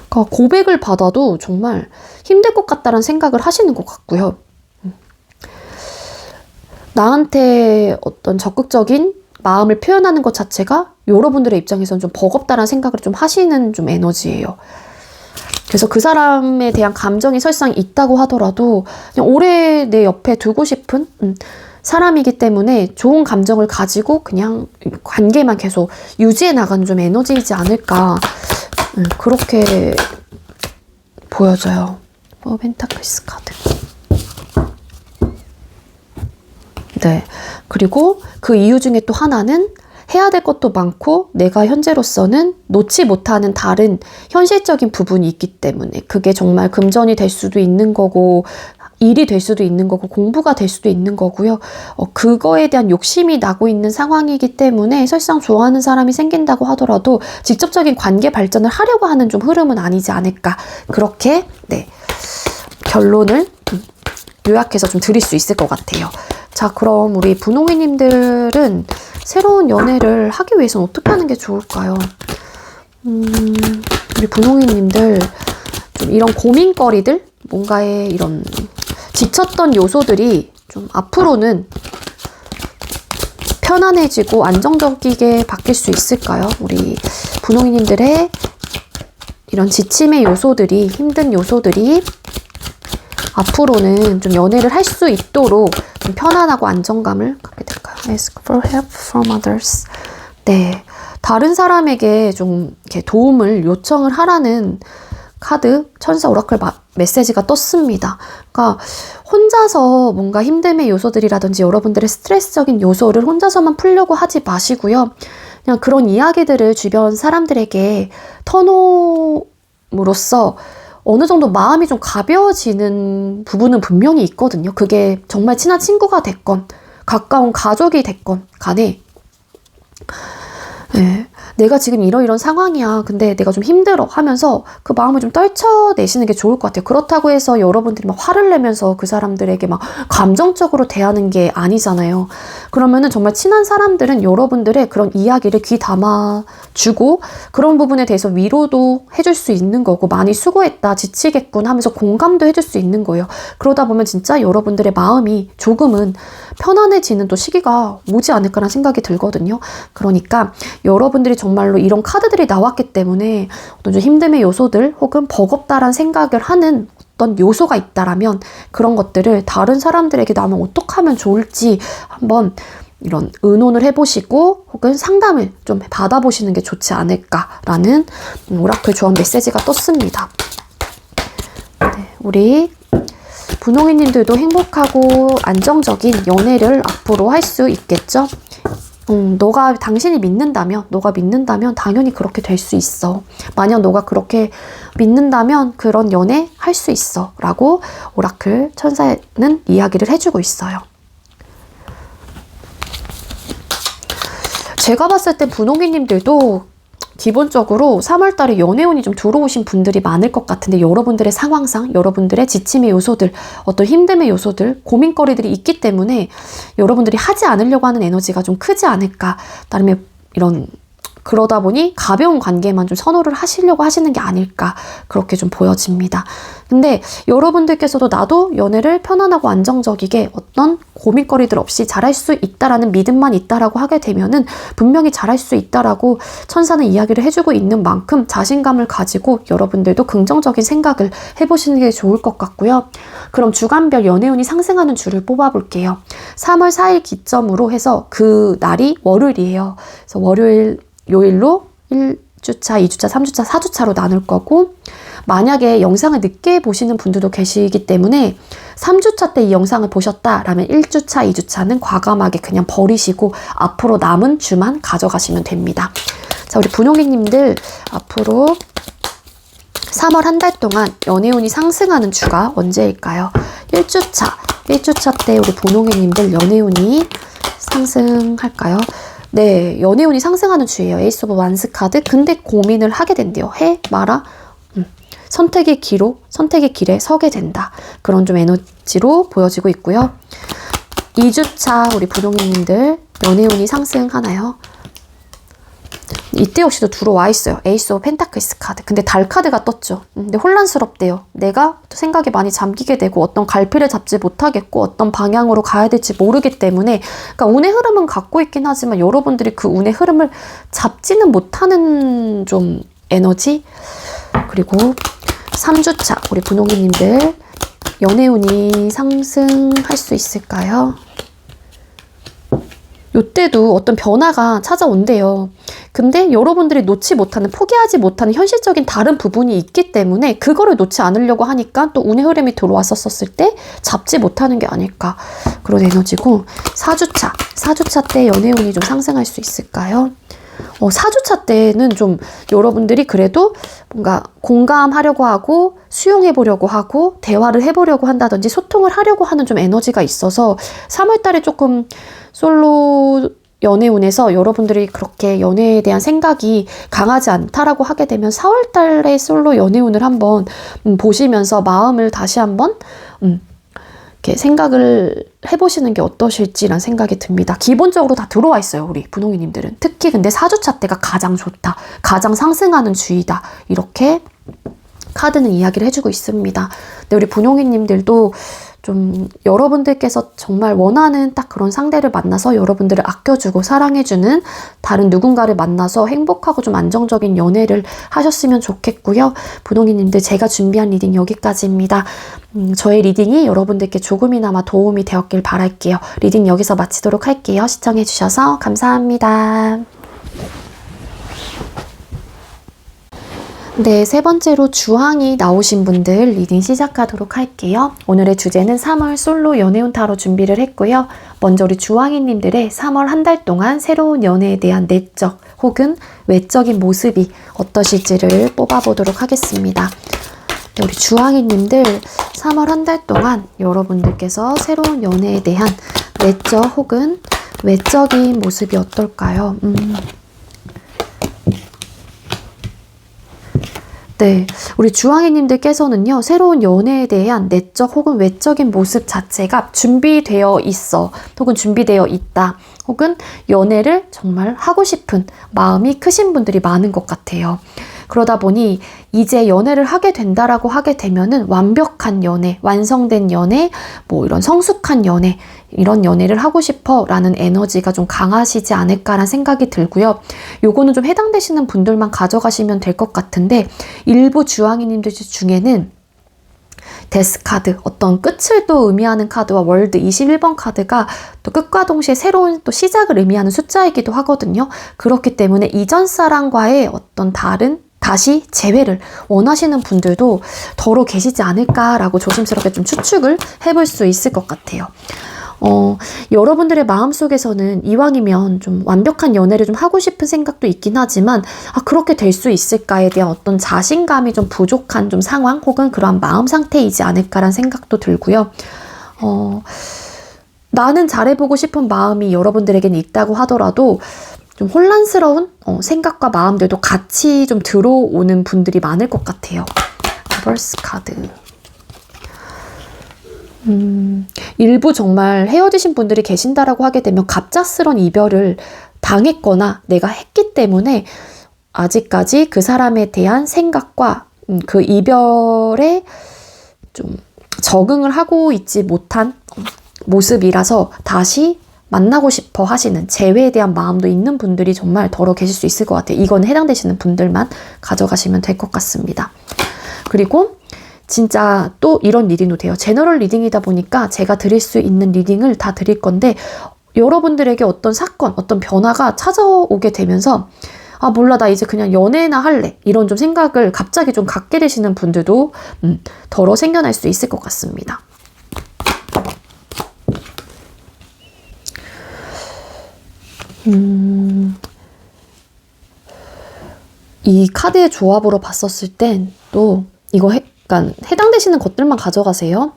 그러니까 고백을 받아도 정말 힘들 것 같다는 생각을 하시는 것 같고요. 나한테 어떤 적극적인 마음을 표현하는 것 자체가 여러분들의 입장에서는 좀 버겁다는 생각을 좀 하시는 좀 에너지예요. 그래서 그 사람에 대한 감정이 설상 있다고 하더라도 그냥 오래 내 옆에 두고 싶은 사람이기 때문에 좋은 감정을 가지고 그냥 관계만 계속 유지해 나가는 좀 에너지이지 않을까. 그렇게 보여져요. 펜타클스 카드. 네. 그리고 그 이유 중에 또 하나는 해야 될 것도 많고 내가 현재로서는 놓지 못하는 다른 현실적인 부분이 있기 때문에 그게 정말 금전이 될 수도 있는 거고 일이 될 수도 있는 거고 공부가 될 수도 있는 거고요. 그거에 대한 욕심이 나고 있는 상황이기 때문에 설상 좋아하는 사람이 생긴다고 하더라도 직접적인 관계 발전을 하려고 하는 좀 흐름은 아니지 않을까. 그렇게 결론을 요약해서 좀 드릴 수 있을 것 같아요. 자, 그럼 우리 분홍이님들은 새로운 연애를 하기 위해서는 어떻게 하는 게 좋을까요? 우리 분홍이님들 좀 이런 고민거리들, 뭔가의 이런 지쳤던 요소들이 좀 앞으로는 편안해지고 안정적이게 바뀔 수 있을까요? 우리 분홍이님들의 이런 지침의 요소들이, 힘든 요소들이 앞으로는 좀 연애를 할 수 있도록 좀 편안하고 안정감을 갖게 될까요? Ask for help from others. 네, 다른 사람에게 좀 이렇게 도움을 요청을 하라는 카드 천사 오라클 메시지가 떴습니다. 그러니까 혼자서 뭔가 힘듦의 요소들이라든지 여러분들의 스트레스적인 요소를 혼자서만 풀려고 하지 마시고요. 그냥 그런 이야기들을 주변 사람들에게 터놓음으로써 어느 정도 마음이 좀 가벼워지는 부분은 분명히 있거든요. 그게 정말 친한 친구가 됐건 가까운 가족이 됐건 간에 내가 지금 이런 상황이야. 근데 내가 좀 힘들어 하면서 그 마음을 좀 떨쳐내시는 게 좋을 것 같아요. 그렇다고 해서 여러분들이 막 화를 내면서 그 사람들에게 막 감정적으로 대하는 게 아니잖아요. 그러면은 정말 친한 사람들은 여러분들의 그런 이야기를 귀 담아주고 그런 부분에 대해서 위로도 해줄 수 있는 거고 많이 수고했다, 지치겠군 하면서 공감도 해줄 수 있는 거예요. 그러다 보면 진짜 여러분들의 마음이 조금은 편안해지는 또 시기가 오지 않을까라는 생각이 들거든요. 그러니까 여러분들이 정말로 이런 카드들이 나왔기 때문에 어떤 좀 힘듦의 요소들 혹은 버겁다라는 생각을 하는 어떤 요소가 있다라면 그런 것들을 다른 사람들에게 나면 어떻게 하면 좋을지 한번 이런 의논을 해보시고 혹은 상담을 좀 받아보시는 게 좋지 않을까라는 오라클 조언 메시지가 떴습니다. 네, 우리 분홍이님들도 행복하고 안정적인 연애를 앞으로 할 수 있겠죠? 당신이 믿는다면, 너가 믿는다면 당연히 그렇게 될 수 있어. 만약 너가 그렇게 믿는다면 그런 연애 할 수 있어. 라고 오라클 천사는 이야기를 해주고 있어요. 제가 봤을 때 분홍이님들도 기본적으로 3월달에 연애운이 좀 들어오신 분들이 많을 것 같은데 여러분들의 상황상, 여러분들의 지침의 요소들, 어떤 힘듦의 요소들, 고민거리들이 있기 때문에 여러분들이 하지 않으려고 하는 에너지가 좀 크지 않을까. 나름의 이런 그러다 보니 가벼운 관계만 좀 선호를 하시려고 하시는 게 아닐까 그렇게 좀 보여집니다. 근데 여러분들께서도 나도 연애를 편안하고 안정적이게 어떤 고민거리들 없이 잘할 수 있다라는 믿음만 있다라고 하게 되면은 분명히 잘할 수 있다라고 천사는 이야기를 해주고 있는 만큼 자신감을 가지고 여러분들도 긍정적인 생각을 해보시는 게 좋을 것 같고요. 그럼 주간별 연애운이 상승하는 주를 뽑아볼게요. 3월 4일 기점으로 해서 그 날이 월요일이에요. 그래서 월요일 요일로 1주차, 2주차, 3주차, 4주차로 나눌 거고 만약에 영상을 늦게 보시는 분들도 계시기 때문에 3주차 때 이 영상을 보셨다라면 1주차, 2주차는 과감하게 그냥 버리시고 앞으로 남은 주만 가져가시면 됩니다. 자, 우리 분홍이님들 앞으로 3월 한 달 동안 연애운이 상승하는 주가 언제일까요? 1주차 때 우리 분홍이님들 연애운이 상승할까요? 네, 연애운이 상승하는 주예요. 에이스 오브 완스 카드. 근데 고민을 하게 된대요. 해? 마라? 선택의 길에 서게 된다. 그런 좀 에너지로 보여지고 있고요. 2주차 우리 부동님들 연애운이 상승하나요? 이때 역시도 들어와 있어요. 에이스 오브 펜타클스 카드. 근데 달 카드가 떴죠. 근데 혼란스럽대요. 내가 생각에 많이 잠기게 되고 어떤 갈피를 잡지 못하겠고 어떤 방향으로 가야 될지 모르기 때문에 그러니까 운의 흐름은 갖고 있긴 하지만 여러분들이 그 운의 흐름을 잡지는 못하는 좀 에너지? 그리고 3주차 우리 분홍이님들 연애운이 상승할 수 있을까요? 요때도 어떤 변화가 찾아온대요. 근데 여러분들이 놓지 못하는, 포기하지 못하는 현실적인 다른 부분이 있기 때문에 그거를 놓지 않으려고 하니까 또 운의 흐름이 들어왔었을 때 잡지 못하는 게 아닐까 그런 에너지고 4주차 때 연애운이 좀 상승할 수 있을까요? 4주차 때는 좀 여러분들이 그래도 뭔가 공감하려고 하고 수용해 보려고 하고 대화를 해보려고 한다든지 소통을 하려고 하는 좀 에너지가 있어서 3월 달에 조금 솔로 연애운에서 여러분들이 그렇게 연애에 대한 생각이 강하지 않다라고 하게 되면 4월 달에 솔로 연애운을 한번 보시면서 마음을 다시 한번 이렇게 생각을 해보시는 게 어떠실지란 생각이 듭니다. 기본적으로 다 들어와 있어요. 우리 분홍이님들은. 특히 근데 4주차 때가 가장 좋다. 가장 상승하는 주의다. 이렇게 카드는 이야기를 해주고 있습니다. 근데 우리 분홍이님들도 좀 여러분들께서 정말 원하는 딱 그런 상대를 만나서 여러분들을 아껴주고 사랑해주는 다른 누군가를 만나서 행복하고 좀 안정적인 연애를 하셨으면 좋겠고요. 분홍이님들 제가 준비한 리딩 여기까지입니다. 저의 리딩이 여러분들께 조금이나마 도움이 되었길 바랄게요. 리딩 여기서 마치도록 할게요. 시청해주셔서 감사합니다. 네, 세 번째로 주황이 나오신 분들 리딩 시작하도록 할게요. 오늘의 주제는 3월 솔로 연애운 타로 준비를 했고요. 먼저 우리 주황이님들의 3월 한 달 동안 새로운 연애에 대한 내적 혹은 외적인 모습이 어떠실지를 뽑아보도록 하겠습니다. 네, 우리 주황이님들 3월 한 달 동안 여러분들께서 새로운 연애에 대한 내적 혹은 외적인 모습이 어떨까요? 네, 우리 주황이님들께서는요, 새로운 연애에 대한 내적 혹은 외적인 모습 자체가 준비되어 있어, 혹은 준비되어 있다, 혹은 연애를 정말 하고 싶은 마음이 크신 분들이 많은 것 같아요. 그러다 보니 이제 연애를 하게 된다라고 하게 되면은 완벽한 연애, 완성된 연애, 뭐 이런 성숙한 연애, 이런 연애를 하고 싶어 라는 에너지가 좀 강하시지 않을까라는 생각이 들고요. 요거는 좀 해당되시는 분들만 가져가시면 될 것 같은데 일부 주황이님들 중에는 데스카드, 어떤 끝을 또 의미하는 카드와 월드 21번 카드가 또 끝과 동시에 새로운 또 시작을 의미하는 숫자이기도 하거든요. 그렇기 때문에 이전 사랑과의 어떤 다시 재회를 원하시는 분들도 더러 계시지 않을까라고 조심스럽게 좀 추측을 해볼 수 있을 것 같아요. 여러분들의 마음속에서는 이왕이면 좀 완벽한 연애를 좀 하고 싶은 생각도 있긴 하지만 그렇게 될 수 있을까에 대한 어떤 자신감이 좀 부족한 좀 상황 혹은 그러한 마음 상태이지 않을까라는 생각도 들고요. 나는 잘해보고 싶은 마음이 여러분들에게는 있다고 하더라도 좀 혼란스러운 생각과 마음들도 같이 좀 들어오는 분들이 많을 것 같아요. 리버스 카드. 일부 정말 헤어지신 분들이 계신다라고 하게 되면 갑작스런 이별을 당했거나 내가 했기 때문에 아직까지 그 사람에 대한 생각과 그 이별에 좀 적응을 하고 있지 못한 모습이라서 다시 만나고 싶어 하시는, 재회에 대한 마음도 있는 분들이 정말 더러 계실 수 있을 것 같아요. 이건 해당되시는 분들만 가져가시면 될 것 같습니다. 그리고 진짜 또 이런 리딩도 돼요. 제너럴 리딩이다 보니까 제가 드릴 수 있는 리딩을 다 드릴 건데, 여러분들에게 어떤 사건, 어떤 변화가 찾아오게 되면서 아 몰라 나 이제 그냥 연애나 할래, 이런 좀 생각을 갑자기 좀 갖게 되시는 분들도 더러 생겨날 수 있을 것 같습니다. 이 카드의 조합으로 봤었을 땐 또 이거 그러니까 해당되시는 것들만 가져가세요.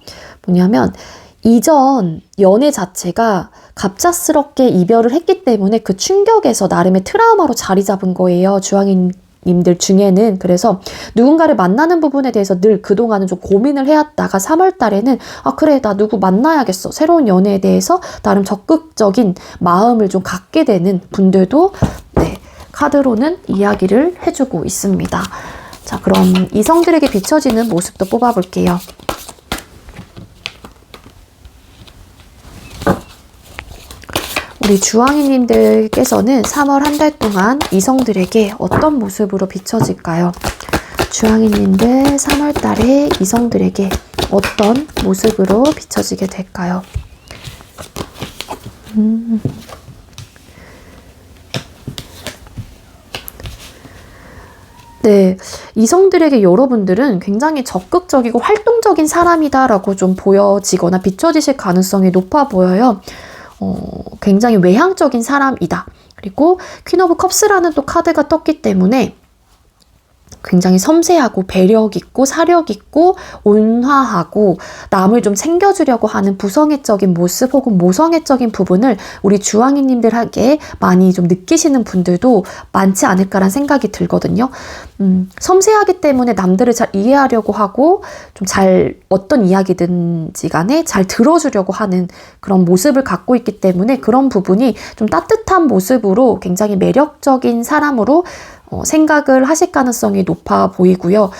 뭐냐면 이전 연애 자체가 갑작스럽게 이별을 했기 때문에 그 충격에서 나름의 트라우마로 자리 잡은 거예요. 주황이님들 중에는. 그래서 누군가를 만나는 부분에 대해서 늘 그동안은 좀 고민을 해왔다가 3월 달에는 아 그래 나 누구 만나야겠어. 새로운 연애에 대해서 나름 적극적인 마음을 좀 갖게 되는 분들도 네, 카드로는 이야기를 해주고 있습니다. 자, 그럼 이성들에게 비춰지는 모습도 뽑아볼게요. 우리 주황이님들께서는 3월 한 달 동안 이성들에게 어떤 모습으로 비춰질까요? 주황이님들 3월 달에 이성들에게 어떤 모습으로 비춰지게 될까요? 네, 이성들에게 여러분들은 굉장히 적극적이고 활동적인 사람이다라고 좀 보여지거나 비춰지실 가능성이 높아 보여요. 굉장히 외향적인 사람이다. 그리고 퀸 오브 컵스라는 또 카드가 떴기 때문에 굉장히 섬세하고 배력 있고 사력 있고 온화하고 남을 좀 챙겨주려고 하는 부성애적인 모습 혹은 모성애적인 부분을 우리 주황이님들에게 많이 좀 느끼시는 분들도 많지 않을까라는 생각이 들거든요. 섬세하기 때문에 남들을 잘 이해하려고 하고 좀 잘 어떤 이야기든지 간에 잘 들어주려고 하는 그런 모습을 갖고 있기 때문에 그런 부분이 좀 따뜻한 모습으로 굉장히 매력적인 사람으로 생각을 하실 가능성이 높아 보이고요.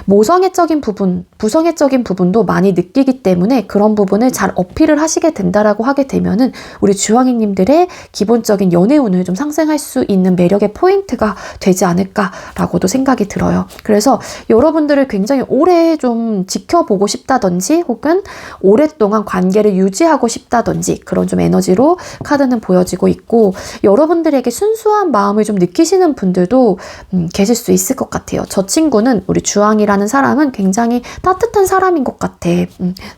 모성애적인 부분, 부성애적인 부분도 많이 느끼기 때문에 그런 부분을 잘 어필을 하시게 된다라고 하게 되면은 우리 주황이님들의 기본적인 연애운을 좀 상승할 수 있는 매력의 포인트가 되지 않을까라고도 생각이 들어요. 그래서 여러분들을 굉장히 오래 좀 지켜보고 싶다든지 혹은 오랫동안 관계를 유지하고 싶다든지 그런 좀 에너지로 카드는 보여지고 있고, 여러분들에게 순수한 마음을 좀 느끼시는 분들도 계실 수 있을 것 같아요. 저 친구는 우리 주황이라는 사람은 굉장히 따뜻한 사람인 것 같아.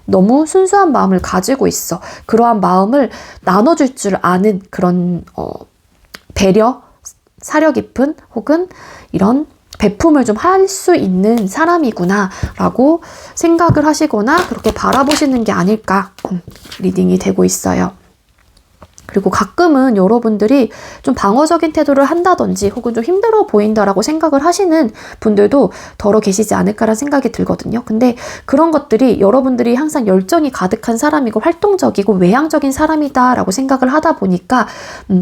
너무 순수한 마음을 가지고 있어. 그러한 마음을 나눠줄 줄 아는 그런 배려, 사려 깊은 혹은 이런 배품을 좀 할 수 있는 사람이구나 라고 생각을 하시거나 그렇게 바라보시는 게 아닐까 리딩이 되고 있어요. 그리고 가끔은 여러분들이 좀 방어적인 태도를 한다든지 혹은 좀 힘들어 보인다라고 생각을 하시는 분들도 더러 계시지 않을까라는 생각이 들거든요. 근데 그런 것들이 여러분들이 항상 열정이 가득한 사람이고 활동적이고 외향적인 사람이다라고 생각을 하다 보니까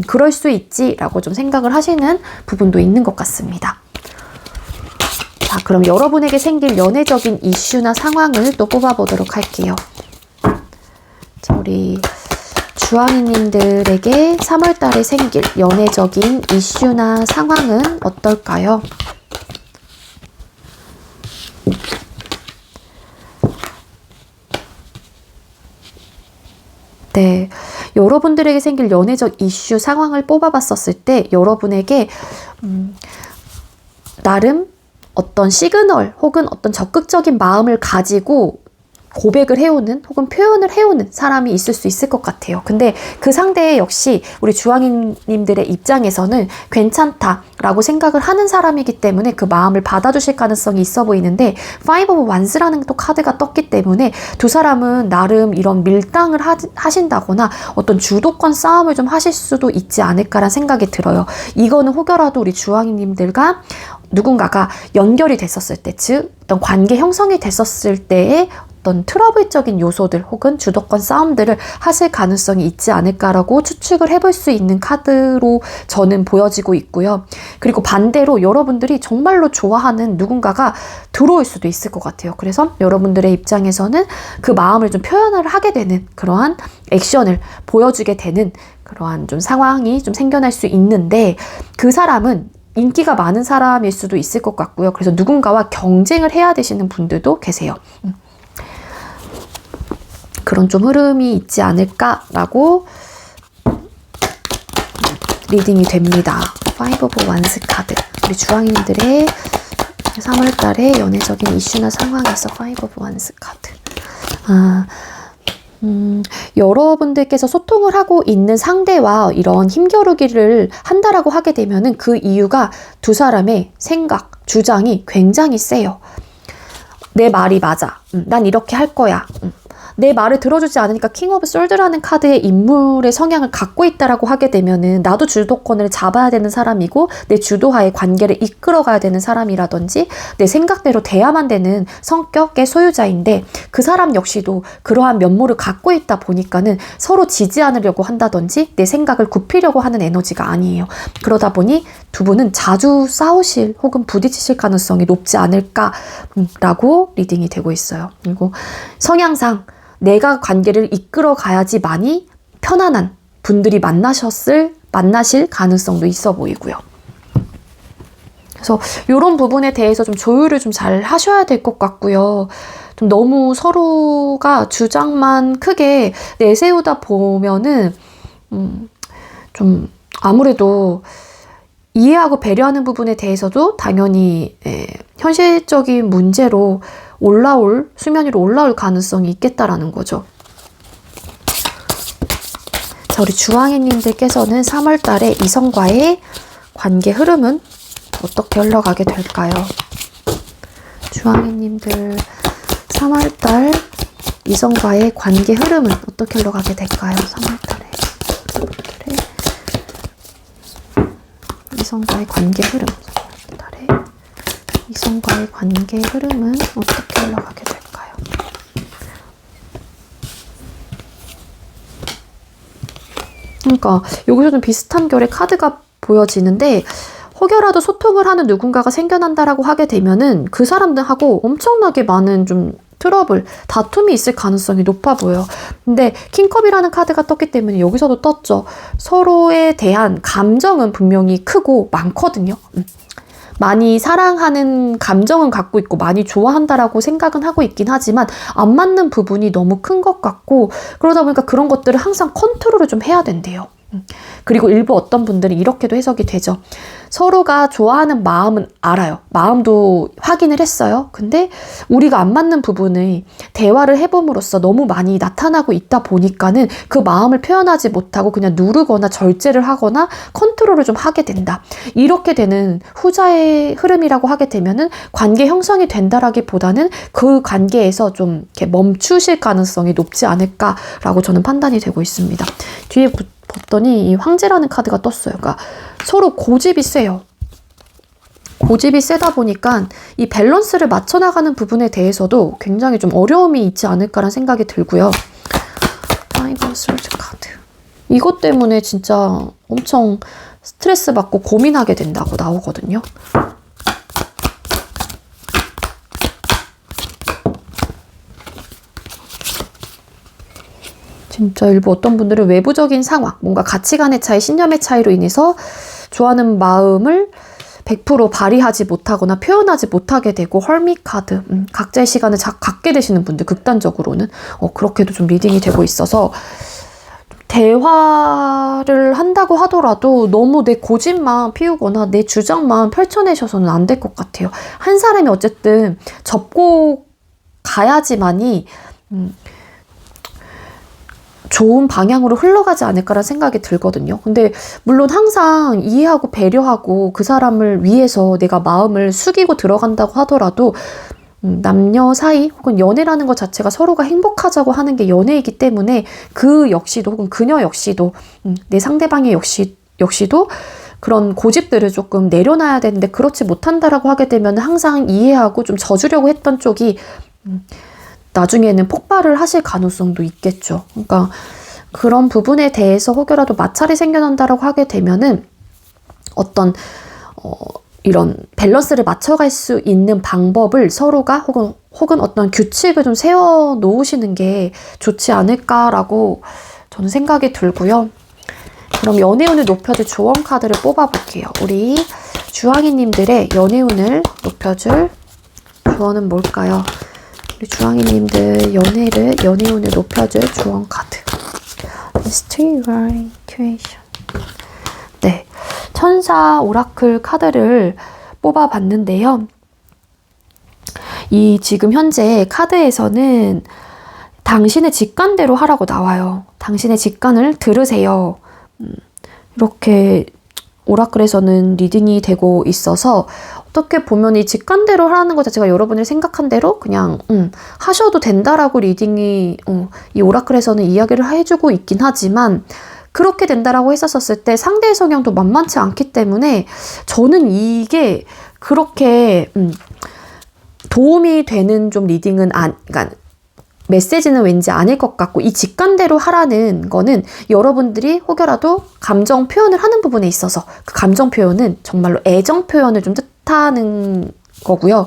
그럴 수 있지라고 좀 생각을 하시는 부분도 있는 것 같습니다. 자, 그럼 여러분에게 생길 연애적인 이슈나 상황을 또 뽑아보도록 할게요. 자, 우리 주황이님들에게 3월 달에 생길 연애적인 이슈나 상황은 어떨까요? 네, 여러분들에게 생길 연애적 이슈 상황을 뽑아봤었을 때 여러분에게 나름 어떤 시그널 혹은 어떤 적극적인 마음을 가지고 고백을 해오는 혹은 표현을 해오는 사람이 있을 수 있을 것 같아요. 근데 그 상대 역시 우리 주황이님들의 입장에서는 괜찮다라고 생각을 하는 사람이기 때문에 그 마음을 받아주실 가능성이 있어 보이는데 Five of Wands라는 또 카드가 떴기 때문에 두 사람은 나름 이런 밀당을 하신다거나 어떤 주도권 싸움을 좀 하실 수도 있지 않을까라는 생각이 들어요. 이거는 혹여라도 우리 주황이님들과 누군가가 연결이 됐었을 때, 즉 어떤 관계 형성이 됐었을 때의 어떤 트러블적인 요소들 혹은 주도권 싸움들을 하실 가능성이 있지 않을까라고 추측을 해볼 수 있는 카드로 저는 보여지고 있고요. 그리고 반대로 여러분들이 정말로 좋아하는 누군가가 들어올 수도 있을 것 같아요. 그래서 여러분들의 입장에서는 그 마음을 좀 표현을 하게 되는 그러한 액션을 보여주게 되는 그러한 좀 상황이 좀 생겨날 수 있는데, 그 사람은 인기가 많은 사람일 수도 있을 것 같고요. 그래서 누군가와 경쟁을 해야 되시는 분들도 계세요. 그런 좀 흐름이 있지 않을까라고 리딩이 됩니다. Five of Wands 카드. 우리 주황인들의 3월 달에 연애적인 이슈나 상황에서 Five of Wands 카드. 여러분들께서 소통을 하고 있는 상대와 이런 힘겨루기를 한다라고 하게 되면은 그 이유가 두 사람의 생각, 주장이 굉장히 세요. 내 말이 맞아. 난 이렇게 할 거야. 내 말을 들어주지 않으니까 킹 오브 솔드라는 카드의 인물의 성향을 갖고 있다라고 하게 되면은 나도 주도권을 잡아야 되는 사람이고 내 주도하에 관계를 이끌어가야 되는 사람이라든지 내 생각대로 돼야만 되는 성격의 소유자인데, 그 사람 역시도 그러한 면모를 갖고 있다 보니까는 서로 지지 않으려고 한다든지 내 생각을 굽히려고 하는 에너지가 아니에요. 그러다 보니 두 분은 자주 싸우실 혹은 부딪히실 가능성이 높지 않을까라고 리딩이 되고 있어요. 그리고 성향상 내가 관계를 이끌어 가야지만이 편안한 분들이 만나실 가능성도 있어 보이고요. 그래서 이런 부분에 대해서 좀 조율을 좀 잘 하셔야 될 것 같고요. 좀 너무 서로가 주장만 크게 내세우다 보면은 좀 아무래도 이해하고 배려하는 부분에 대해서도 당연히 현실적인 문제로 수면 위로 올라올 가능성이 있겠다라는 거죠. 자, 우리 주황이님들께서는 3월 달에 이성과의 관계 흐름은 어떻게 흘러가게 될까요? 주황이님들 3월 달 이성과의 관계 흐름은 어떻게 흘러가게 될까요? 3월 달에 이성과의 관계 흐름, 3월 달에 이성과의 관계 흐름은 어떻게 흘러가게 될까요? 그러니까 여기서 좀 비슷한 결의 카드가 보여지는데, 혹여라도 소통을 하는 누군가가 생겨난다라고 하게 되면은 그 사람들하고 엄청나게 많은 좀 트러블, 다툼이 있을 가능성이 높아 보여요. 근데 킹컵이라는 카드가 떴기 때문에 여기서도 떴죠. 서로에 대한 감정은 분명히 크고 많거든요. 많이 사랑하는 감정은 갖고 있고 많이 좋아한다라고 생각은 하고 있긴 하지만 안 맞는 부분이 너무 큰 것 같고, 그러다 보니까 그런 것들을 항상 컨트롤을 좀 해야 된대요. 그리고 일부 어떤 분들은 이렇게도 해석이 되죠. 서로가 좋아하는 마음은 알아요. 마음도 확인을 했어요. 근데 우리가 안 맞는 부분을 대화를 해봄으로써 너무 많이 나타나고 있다 보니까는 그 마음을 표현하지 못하고 그냥 누르거나 절제를 하거나 컨트롤을 좀 하게 된다. 이렇게 되는 후자의 흐름이라고 하게 되면은 관계 형성이 된다라기보다는 그 관계에서 좀 이렇게 멈추실 가능성이 높지 않을까라고 저는 판단이 되고 있습니다. 뒤에 봤더니 이 황제라는 카드가 떴어요. 그러니까 서로 고집이 세요. 고집이 세다 보니까 이 밸런스를 맞춰나가는 부분에 대해서도 굉장히 좀 어려움이 있지 않을까라는 생각이 들고요. 파이브 솔드 카드. 이것 때문에 진짜 엄청 스트레스 받고 고민하게 된다고 나오거든요. 진짜 일부 어떤 분들은 외부적인 상황, 뭔가 가치관의 차이, 신념의 차이로 인해서 좋아하는 마음을 100% 발휘하지 못하거나 표현하지 못하게 되고, 헐밋 카드, 각자의 시간을 갖게 되시는 분들, 극단적으로는 그렇게도 좀 리딩이 되고 있어서 대화를 한다고 하더라도 너무 내 고집만 피우거나 내 주장만 펼쳐내셔서는 안 될 것 같아요. 한 사람이 어쨌든 접고 가야지만이 좋은 방향으로 흘러가지 않을까라는 생각이 들거든요. 근데 물론 항상 이해하고 배려하고 그 사람을 위해서 내가 마음을 숙이고 들어간다고 하더라도 남녀 사이 혹은 연애라는 것 자체가 서로가 행복하자고 하는 게 연애이기 때문에 그 역시도 혹은 그녀 역시도 내 상대방의 역시도 그런 고집들을 조금 내려놔야 되는데, 그렇지 못한다라고 하게 되면 항상 이해하고 좀 져주려고 했던 쪽이 나중에는 폭발을 하실 가능성도 있겠죠. 그러니까 그런 부분에 대해서 혹여라도 마찰이 생겨난다라고 하게 되면은 어떤 이런 밸런스를 맞춰갈 수 있는 방법을 서로가 혹은 어떤 규칙을 좀 세워 놓으시는 게 좋지 않을까라고 저는 생각이 들고요. 그럼 연애운을 높여줄 조언 카드를 뽑아볼게요. 우리 주황이님들의 연애운을 높여줄 조언은 뭘까요? 우리 주황이님들 연애운을 높여줄 조언 카드. Mystery Equation. 네, 천사 오라클 카드를 뽑아봤는데요. 이 지금 현재 카드에서는 당신의 직관대로 하라고 나와요. 당신의 직관을 들으세요. 이렇게 오라클에서는 리딩이 되고 있어서 어떻게 보면 이 직관대로 하라는 것 자체가 여러분이 생각한 대로 그냥 하셔도 된다라고 리딩이 이 오라클에서는 이야기를 해주고 있긴 하지만 그렇게 된다라고 했었을 때 상대의 성향도 만만치 않기 때문에 저는 이게 그렇게 도움이 되는 좀 리딩은 그러니까 메시지는 왠지 아닐 것 같고 이 직관대로 하라는 거는 여러분들이 혹여라도 감정 표현을 하는 부분에 있어서 그 감정 표현은 정말로 애정 표현을 좀 뜻하는 거고요.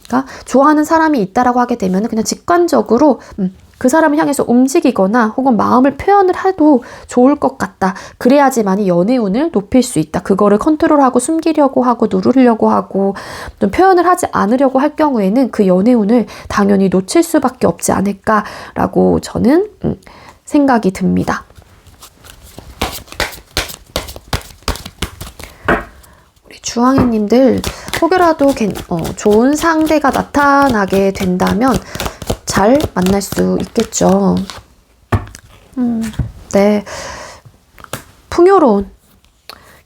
그러니까 좋아하는 사람이 있다라고 하게 되면 그냥 직관적으로 그 사람을 향해서 움직이거나 혹은 마음을 표현을 해도 좋을 것 같다. 그래야지만이 연애운을 높일 수 있다. 그거를 컨트롤하고 숨기려고 하고 누르려고 하고 좀 표현을 하지 않으려고 할 경우에는 그 연애운을 당연히 놓칠 수밖에 없지 않을까라고 저는 생각이 듭니다. 우리 주황이님들 혹여라도 좋은 상대가 나타나게 된다면 잘 만날 수 있겠죠. 네. 풍요로운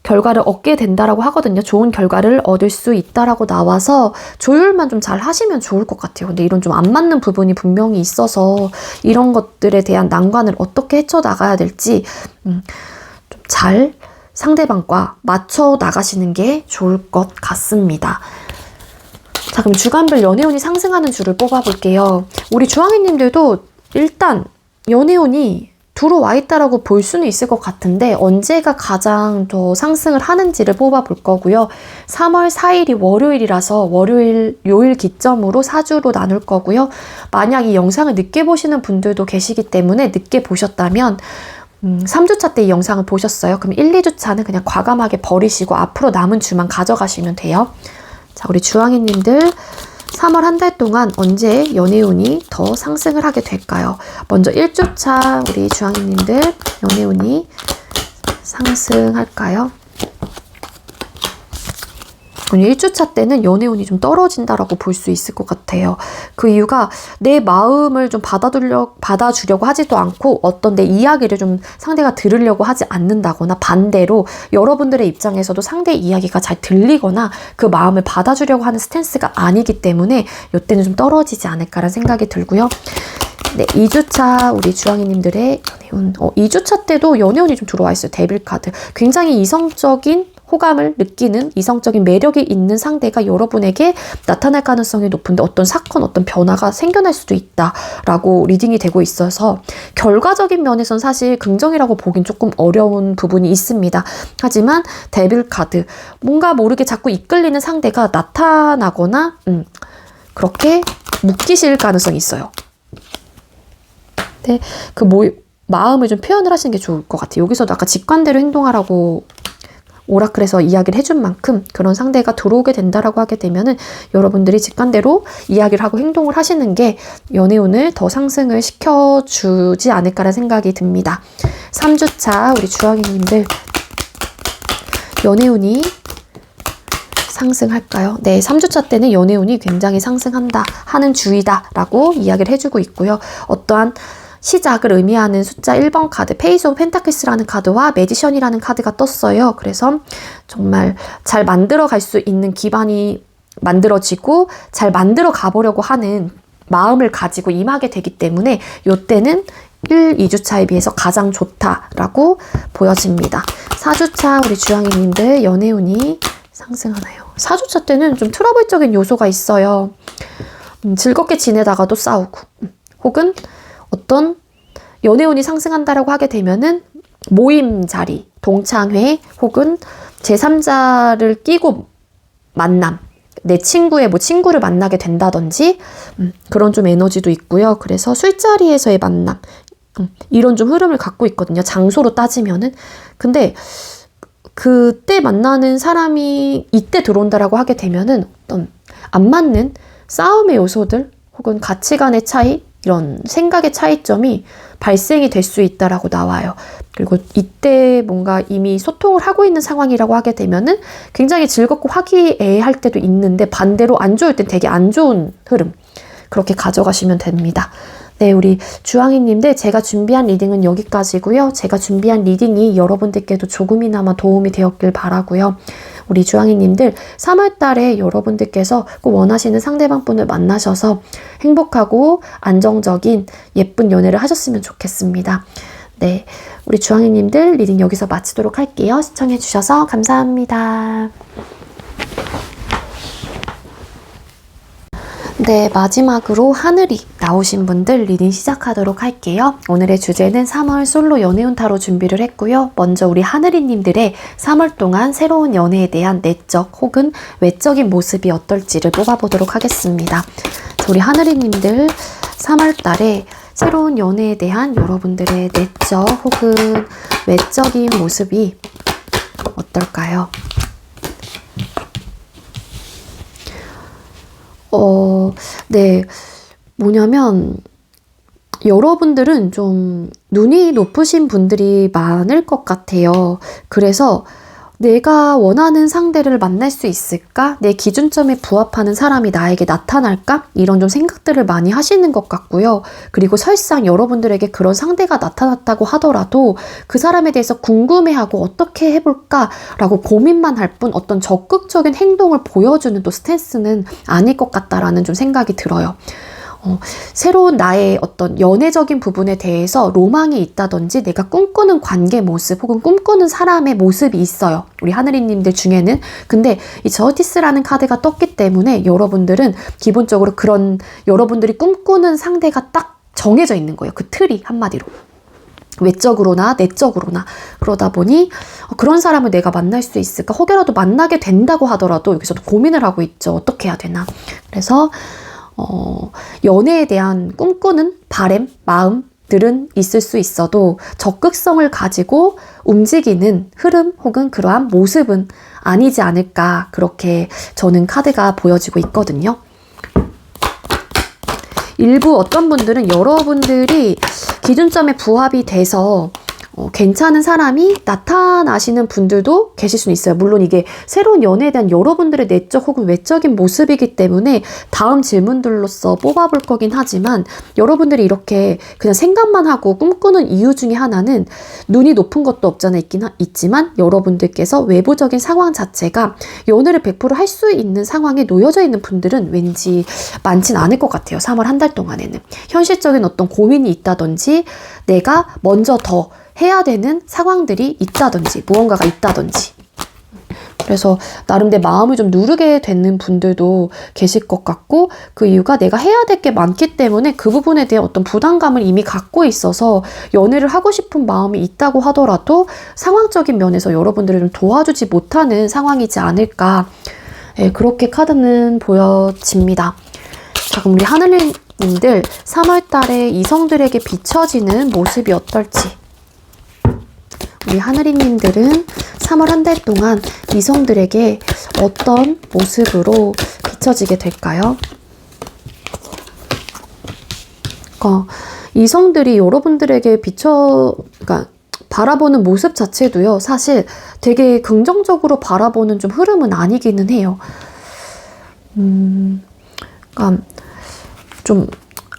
결과를 얻게 된다라고 하거든요. 좋은 결과를 얻을 수 있다라고 나와서 조율만 좀 잘 하시면 좋을 것 같아요. 근데 이런 좀 안 맞는 부분이 분명히 있어서 이런 것들에 대한 난관을 어떻게 헤쳐나가야 될지 좀 잘 상대방과 맞춰 나가시는 게 좋을 것 같습니다. 자, 그럼 주간별 연애운이 상승하는 줄을 뽑아볼게요. 우리 주황이님들도 일단 연애운이 들어와 있다라고 볼 수는 있을 것 같은데 언제가 가장 더 상승을 하는지를 뽑아볼 거고요. 3월 4일이 월요일이라서 요일 기점으로 4주로 나눌 거고요. 만약 이 영상을 늦게 보시는 분들도 계시기 때문에 늦게 보셨다면 3주차 때 이 영상을 보셨어요. 그럼 1, 2주차는 그냥 과감하게 버리시고 앞으로 남은 주만 가져가시면 돼요. 자, 우리 주황이님들 3월 한 달 동안 언제 연애운이 더 상승을 하게 될까요? 먼저 1주차 우리 주황이님들 연애운이 상승할까요? 1주차 때는 연애운이 좀 떨어진다라고 볼 수 있을 것 같아요. 그 이유가 내 마음을 좀 받아주려고 하지도 않고 어떤 내 이야기를 좀 상대가 들으려고 하지 않는다거나 반대로 여러분들의 입장에서도 상대의 이야기가 잘 들리거나 그 마음을 받아주려고 하는 스탠스가 아니기 때문에 이때는 좀 떨어지지 않을까라는 생각이 들고요. 네, 2주차 우리 주황이님들의 연애운 2주차 때도 연애운이 좀 들어와 있어요. 데빌 카드. 굉장히 이성적인 호감을 느끼는 이성적인 매력이 있는 상대가 여러분에게 나타날 가능성이 높은데 어떤 사건, 어떤 변화가 생겨날 수도 있다라고 리딩이 되고 있어서 결과적인 면에선 사실 긍정이라고 보긴 조금 어려운 부분이 있습니다. 하지만 데빌 카드, 뭔가 모르게 자꾸 이끌리는 상대가 나타나거나 그렇게 묶이실 가능성이 있어요. 네, 마음을 좀 표현을 하시는 게 좋을 것 같아요. 여기서도 아까 직관대로 행동하라고 오라클에서 이야기를 해준 만큼 그런 상대가 들어오게 된다라고 하게 되면은 여러분들이 직관대로 이야기를 하고 행동을 하시는 게 연애운을 더 상승을 시켜주지 않을까라는 생각이 듭니다. 3주차 우리 주황이님들 연애운이 상승할까요? 네, 3주차 때는 연애운이 굉장히 상승한다 하는 주의다 라고 이야기를 해주고 있고요. 어떠한 시작을 의미하는 숫자 1번 카드, 페이스 오브 펜타클스라는 카드와 매지션이라는 카드가 떴어요. 그래서 정말 잘 만들어 갈 수 있는 기반이 만들어지고 잘 만들어 가보려고 하는 마음을 가지고 임하게 되기 때문에 이때는 1, 2주차에 비해서 가장 좋다라고 보여집니다. 4주차 우리 주황이님들 연애운이 상승하나요? 4주차 때는 좀 트러블적인 요소가 있어요. 즐겁게 지내다가도 싸우고 혹은 어떤 연애운이 상승한다라고 하게 되면은 모임 자리, 동창회 혹은 제3자를 끼고 만남, 내 친구의 친구를 만나게 된다든지 그런 좀 에너지도 있고요. 그래서 술자리에서의 만남 이런 좀 흐름을 갖고 있거든요. 장소로 따지면은. 근데 그때 만나는 사람이 이때 들어온다라고 하게 되면은 어떤 안 맞는 싸움의 요소들 혹은 가치관의 차이, 이런 생각의 차이점이 발생이 될 수 있다라고 나와요. 그리고 이때 뭔가 이미 소통을 하고 있는 상황이라고 하게 되면은 굉장히 즐겁고 화기애애할 때도 있는데 반대로 안 좋을 땐 되게 안 좋은 흐름, 그렇게 가져가시면 됩니다. 네, 우리 주황이님들, 제가 준비한 리딩은 여기까지고요. 제가 준비한 리딩이 여러분들께도 조금이나마 도움이 되었길 바라고요. 우리 주황이님들, 3월 달에 여러분들께서 꼭 원하시는 상대방분을 만나셔서 행복하고 안정적인 예쁜 연애를 하셨으면 좋겠습니다. 네, 우리 주황이님들 리딩 여기서 마치도록 할게요. 시청해주셔서 감사합니다. 네, 마지막으로 하늘이 나오신 분들 리딩 시작하도록 할게요. 오늘의 주제는 3월 솔로 연애운 타로 준비를 했고요. 먼저 우리 하늘이님들의 3월 동안 새로운 연애에 대한 내적 혹은 외적인 모습이 어떨지를 뽑아보도록 하겠습니다. 우리 하늘이님들 3월 달에 새로운 연애에 대한 여러분들의 내적 혹은 외적인 모습이 어떨까요? 네, 뭐냐면 여러분들은 좀 눈이 높으신 분들이 많을 것 같아요. 그래서 내가 원하는 상대를 만날 수 있을까? 내 기준점에 부합하는 사람이 나에게 나타날까? 이런 좀 생각들을 많이 하시는 것 같고요. 그리고 설상 여러분들에게 그런 상대가 나타났다고 하더라도 그 사람에 대해서 궁금해하고 어떻게 해볼까라고 고민만 할 뿐 어떤 적극적인 행동을 보여주는 또 스탠스는 아닐 것 같다라는 좀 생각이 들어요. 새로운 나의 어떤 연애적인 부분에 대해서 로망이 있다든지 내가 꿈꾸는 관계 모습 혹은 꿈꾸는 사람의 모습이 있어요. 우리 하늘이님들 중에는. 근데 이 저스티스라는 카드가 떴기 때문에 여러분들은 기본적으로 그런 여러분들이 꿈꾸는 상대가 딱 정해져 있는 거예요. 그 틀이 한마디로. 외적으로나 내적으로나. 그러다 보니 그런 사람을 내가 만날 수 있을까? 혹여라도 만나게 된다고 하더라도 여기서도 고민을 하고 있죠. 어떻게 해야 되나? 그래서 연애에 대한 꿈꾸는 바람, 마음들은 있을 수 있어도 적극성을 가지고 움직이는 흐름 혹은 그러한 모습은 아니지 않을까, 그렇게 저는 카드가 보여지고 있거든요. 일부 어떤 분들은 여러분들이 기준점에 부합이 돼서 괜찮은 사람이 나타나시는 분들도 계실 수는 있어요. 물론 이게 새로운 연애에 대한 여러분들의 내적 혹은 외적인 모습이기 때문에 다음 질문들로서 뽑아볼 거긴 하지만, 여러분들이 이렇게 그냥 생각만 하고 꿈꾸는 이유 중에 하나는 눈이 높은 것도 없잖아 있지만 여러분들께서 외부적인 상황 자체가 연애를 100% 할 수 있는 상황에 놓여져 있는 분들은 왠지 많진 않을 것 같아요. 3월 한 달 동안에는 현실적인 어떤 고민이 있다든지 내가 먼저 더 해야 되는 상황들이 있다든지 무언가가 있다든지, 그래서 나름 내 마음을 좀 누르게 되는 분들도 계실 것 같고, 그 이유가 내가 해야 될 게 많기 때문에 그 부분에 대한 어떤 부담감을 이미 갖고 있어서 연애를 하고 싶은 마음이 있다고 하더라도 상황적인 면에서 여러분들을 좀 도와주지 못하는 상황이지 않을까, 네, 그렇게 카드는 보여집니다. 자, 그럼 우리 하늘님들 3월 달에 이성들에게 비춰지는 모습이 어떨지, 우리 하늘이님들은 3월 한 달 동안 이성들에게 어떤 모습으로 비춰지게 될까요? 이성들이 여러분들에게 그러니까 바라보는 모습 자체도요, 사실 되게 긍정적으로 바라보는 좀 흐름은 아니기는 해요. 그러니까 좀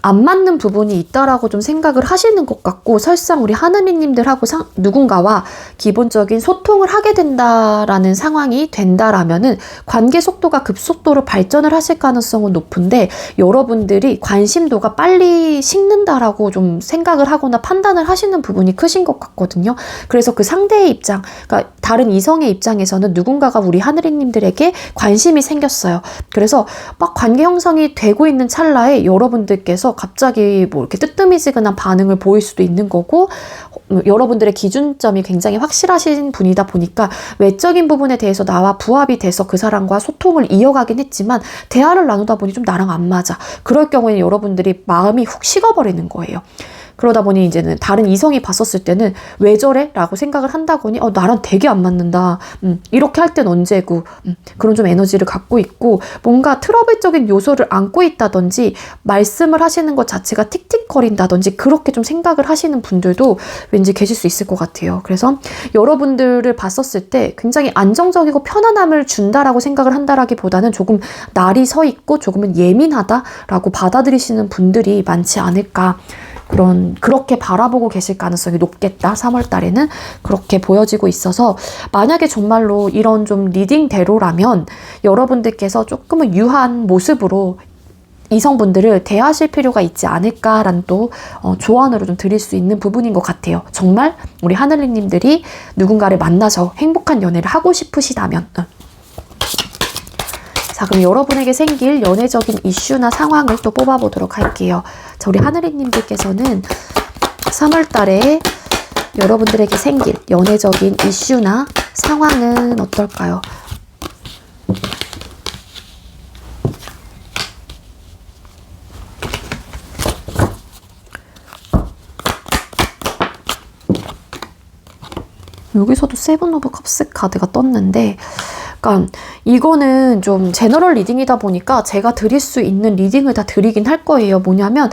안 맞는 부분이 있다라고 좀 생각을 하시는 것 같고, 설상 우리 하느님들하고 누군가와 기본적인 소통을 하게 된다라는 상황이 된다라면은 관계 속도가 급속도로 발전을 하실 가능성은 높은데, 여러분들이 관심도가 빨리 식는다라고 좀 생각을 하거나 판단을 하시는 부분이 크신 것 같거든요. 그래서 그 상대의 입장, 그러니까 다른 이성의 입장에서는 누군가가 우리 하느님들에게 관심이 생겼어요. 그래서 막 관계 형성이 되고 있는 찰나에 여러분들께서 갑자기 뭐 이렇게 뜨뜨미지근한 반응을 보일 수도 있는 거고, 여러분들의 기준점이 굉장히 확실하신 분이다 보니까 외적인 부분에 대해서 나와 부합이 돼서 그 사람과 소통을 이어가긴 했지만 대화를 나누다 보니 좀 나랑 안 맞아. 그럴 경우에는 여러분들이 마음이 훅 식어버리는 거예요. 그러다 보니 이제는 다른 이성이 봤었을 때는 왜 저래? 라고 생각을 한다거니 나랑 되게 안 맞는다. 이렇게 할 땐 언제고 그런 좀 에너지를 갖고 있고 뭔가 트러블적인 요소를 안고 있다든지 말씀을 하시는 것 자체가 틱틱거린다든지 그렇게 좀 생각을 하시는 분들도 왠지 계실 수 있을 것 같아요. 그래서 여러분들을 봤었을 때 굉장히 안정적이고 편안함을 준다라고 생각을 한다라기보다는 조금 날이 서 있고 조금은 예민하다라고 받아들이시는 분들이 많지 않을까. 그렇게 바라보고 계실 가능성이 높겠다. 3월 달에는 그렇게 보여지고 있어서 만약에 정말로 이런 좀 리딩대로라면 여러분들께서 조금은 유한 모습으로 이성분들을 대하실 필요가 있지 않을까라는 또 조언으로 좀 드릴 수 있는 부분인 것 같아요. 정말 우리 하늘님들이 누군가를 만나서 행복한 연애를 하고 싶으시다면 자, 그럼 여러분에게 생길 연애적인 이슈나 상황을 또 뽑아보도록 할게요. 자, 우리 하늘이님들께서는 3월 달에 여러분들에게 생길 연애적인 이슈나 상황은 어떨까요? 여기서도 세븐 오브 컵스 카드가 떴는데 그러니까 이거는 좀 제너럴 리딩이다 보니까 제가 드릴 수 있는 리딩을 다 드리긴 할 거예요. 뭐냐면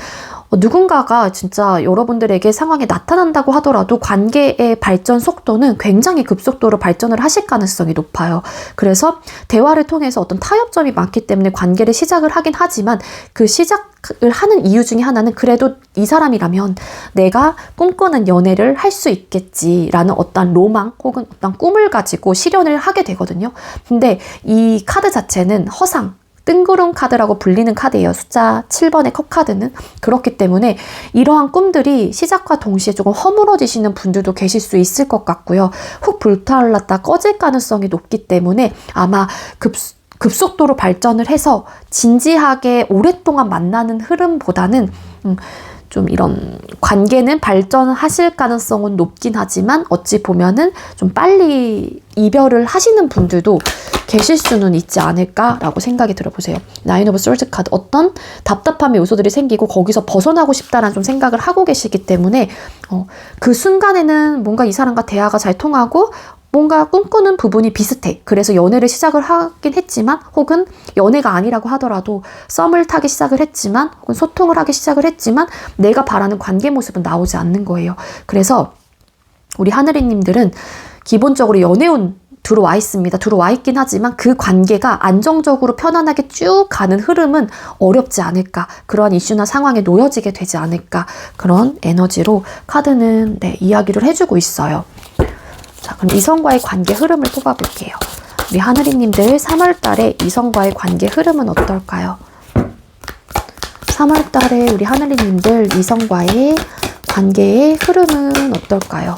누군가가 진짜 여러분들에게 상황이 나타난다고 하더라도 관계의 발전 속도는 굉장히 급속도로 발전을 하실 가능성이 높아요. 그래서 대화를 통해서 어떤 타협점이 많기 때문에 관계를 시작을 하긴 하지만 그 시작을 하는 이유 중에 하나는 그래도 이 사람이라면 내가 꿈꾸는 연애를 할 수 있겠지라는 어떤 로망 혹은 어떤 꿈을 가지고 실현을 하게 되거든요. 근데 이 카드 자체는 허상, 뜬구름 카드라고 불리는 카드예요. 숫자 7번의 컵 카드는. 그렇기 때문에 이러한 꿈들이 시작과 동시에 조금 허물어지시는 분들도 계실 수 있을 것 같고요. 훅 불타올랐다 꺼질 가능성이 높기 때문에 아마 급속도로 발전을 해서 진지하게 오랫동안 만나는 흐름보다는 좀 이런 관계는 발전하실 가능성은 높긴 하지만 어찌 보면은 좀 빨리 이별을 하시는 분들도 계실 수는 있지 않을까라고 생각이 들어보세요. 나인 오브 솔드 카드 어떤 답답함의 요소들이 생기고 거기서 벗어나고 싶다라는 좀 생각을 하고 계시기 때문에 그 순간에는 뭔가 이 사람과 대화가 잘 통하고 뭔가 꿈꾸는 부분이 비슷해. 그래서 연애를 시작을 하긴 했지만 혹은 연애가 아니라고 하더라도 썸을 타기 시작을 했지만 혹은 소통을 하기 시작을 했지만 내가 바라는 관계 모습은 나오지 않는 거예요. 그래서 우리 하늘이님들은 기본적으로 연애운 들어와 있습니다. 들어와 있긴 하지만 그 관계가 안정적으로 편안하게 쭉 가는 흐름은 어렵지 않을까. 그러한 이슈나 상황에 놓여지게 되지 않을까. 그런 에너지로 카드는 이야기를 해주고 있어요. 자, 그럼 이성과의 관계 흐름을 뽑아볼게요. 우리 하늘이님들 3월 달에 이성과의 관계 흐름은 어떨까요? 3월 달에 우리 하늘이님들 이성과의 관계의 흐름은 어떨까요?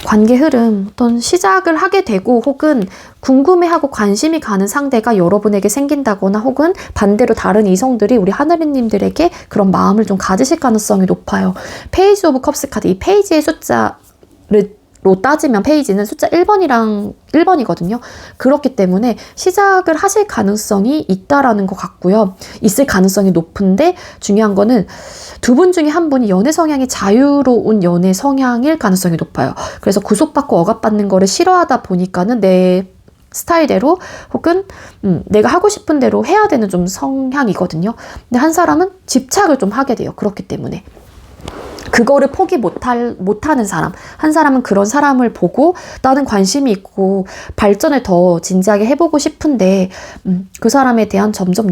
관계 흐름, 어떤 시작을 하게 되고 혹은 궁금해하고 관심이 가는 상대가 여러분에게 생긴다거나 혹은 반대로 다른 이성들이 우리 하늘이님들에게 그런 마음을 좀 가지실 가능성이 높아요. 페이지 오브 컵스 카드, 이 페이지의 숫자를 로 따지면 페이지는 숫자 1번이거든요. 그렇기 때문에 시작을 하실 가능성이 있다라는 것 같고요. 있을 가능성이 높은데 중요한 거는 두 분 중에 한 분이 연애 성향이 자유로운 연애 성향일 가능성이 높아요. 그래서 구속받고 억압받는 거를 싫어하다 보니까는 내 스타일대로 혹은 내가 하고 싶은 대로 해야 되는 좀 성향이거든요. 근데 한 사람은 집착을 좀 하게 돼요. 그렇기 때문에. 그거를 포기 못하는 사람. 한 사람은 그런 사람을 보고 나는 관심이 있고 발전을 더 진지하게 해보고 싶은데 그 사람에 대한 점점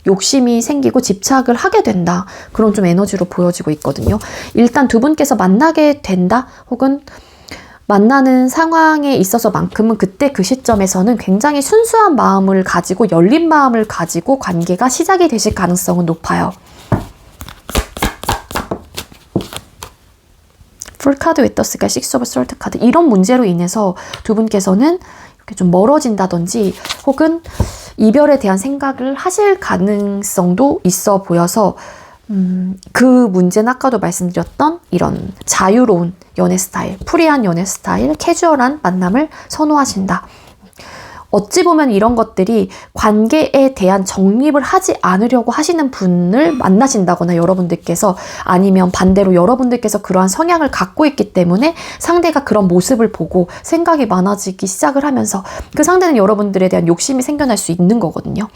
욕심이 생기고 집착을 하게 된다. 그런 좀 에너지로 보여지고 있거든요. 일단 두 분께서 만나게 된다. 혹은 만나는 상황에 있어서만큼은 그때 그 시점에서는 굉장히 순수한 마음을 가지고 열린 마음을 가지고 관계가 시작이 되실 가능성은 높아요. 풀카드 왜 떴을까? 식스 오브 솔트 카드. 이런 문제로 인해서 두 분께서는 이렇게 좀 멀어진다든지 혹은 이별에 대한 생각을 하실 가능성도 있어 보여서 그 문제는 아까도 말씀드렸던 이런 자유로운 연애 스타일, 프리한 연애 스타일, 캐주얼한 만남을 선호하신다. 어찌 보면 이런 것들이 관계에 대한 정립을 하지 않으려고 하시는 분을 만나신다거나 여러분들께서, 아니면 반대로 여러분들께서 그러한 성향을 갖고 있기 때문에 상대가 그런 모습을 보고 생각이 많아지기 시작을 하면서 그 상대는 여러분들에 대한 욕심이 생겨날 수 있는 거거든요.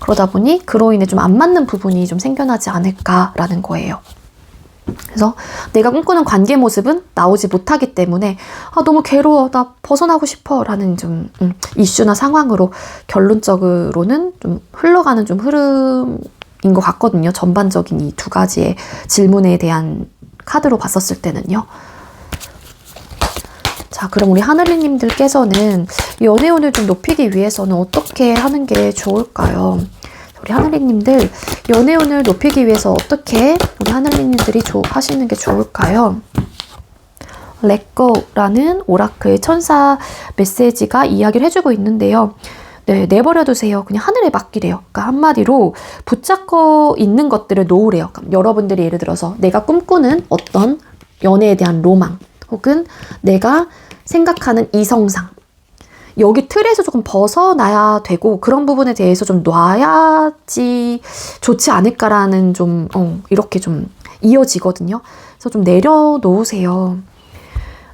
그러다 보니 그로 인해 좀 안 맞는 부분이 좀 생겨나지 않을까라는 거예요. 그래서 내가 꿈꾸는 관계 모습은 나오지 못하기 때문에 너무 괴로워, 나 벗어나고 싶어 라는 좀 이슈나 상황으로 결론적으로는 좀 흘러가는 좀 흐름인 것 같거든요. 전반적인 이 두 가지의 질문에 대한 카드로 봤었을 때는요. 자, 그럼 우리 하늘이님들께서는 연애운을 좀 높이기 위해서는 어떻게 하는 게 좋을까요? 우리 하늘이님들 연애운을 높이기 위해서 어떻게 우리 하늘이님들이 하시는 게 좋을까요? 렛고라는 오라클 천사 메시지가 이야기를 해주고 있는데요. 네, 내버려두세요. 그냥 하늘에 맡기래요. 그러니까 한마디로 붙잡고 있는 것들을 놓으래요. 그러니까 여러분들이 예를 들어서 내가 꿈꾸는 어떤 연애에 대한 로망, 혹은 내가 생각하는 이성상, 여기 틀에서 조금 벗어나야 되고 그런 부분에 대해서 좀 놔야지 좋지 않을까라는 좀 이렇게 좀 이어지거든요. 그래서 좀 내려놓으세요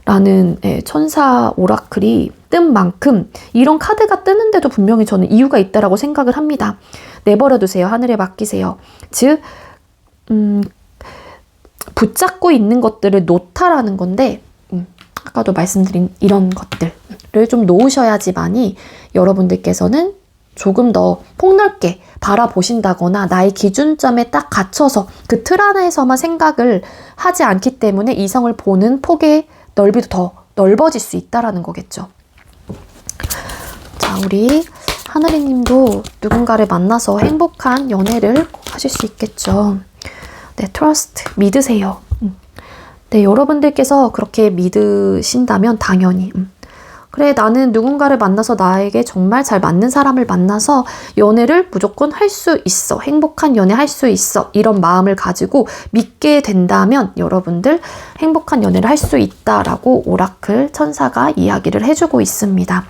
라는 천사 오라클이 뜬 만큼 이런 카드가 뜨는데도 분명히 저는 이유가 있다라고 생각을 합니다. 내버려두세요. 하늘에 맡기세요. 즉 붙잡고 있는 것들을 놓다라는 건데, 아까도 말씀드린 이런 것들을 좀 놓으셔야지만이 여러분들께서는 조금 더 폭넓게 바라보신다거나 나의 기준점에 딱 갇혀서 그 틀 안에서만 생각을 하지 않기 때문에 이성을 보는 폭의 넓이도 더 넓어질 수 있다라는 거겠죠. 자, 우리 하늘이님도 누군가를 만나서 행복한 연애를 하실 수 있겠죠. 네, 트러스트, 믿으세요. 네, 여러분들께서 그렇게 믿으신다면 당연히 그래, 나는 누군가를 만나서 나에게 정말 잘 맞는 사람을 만나서 연애를 무조건 할 수 있어, 행복한 연애 할 수 있어, 이런 마음을 가지고 믿게 된다면 여러분들 행복한 연애를 할 수 있다라고 오라클 천사가 이야기를 해주고 있습니다.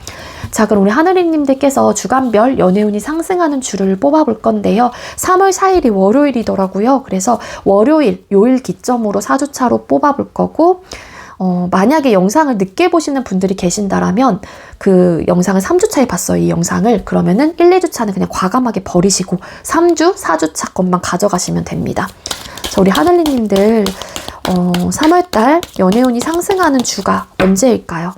자, 그럼 우리 하늘이님들께서 주간별 연애운이 상승하는 주를 뽑아볼 건데요. 3월 4일이 월요일이더라고요. 그래서 월요일, 요일 기점으로 4주차로 뽑아볼 거고, 만약에 영상을 늦게 보시는 분들이 계신다라면 그 영상을 3주차에 봤어요. 이 영상을. 그러면은 1, 2주차는 그냥 과감하게 버리시고 3주, 4주차 것만 가져가시면 됩니다. 자, 우리 하늘이님들 3월달 연애운이 상승하는 주가 언제일까요?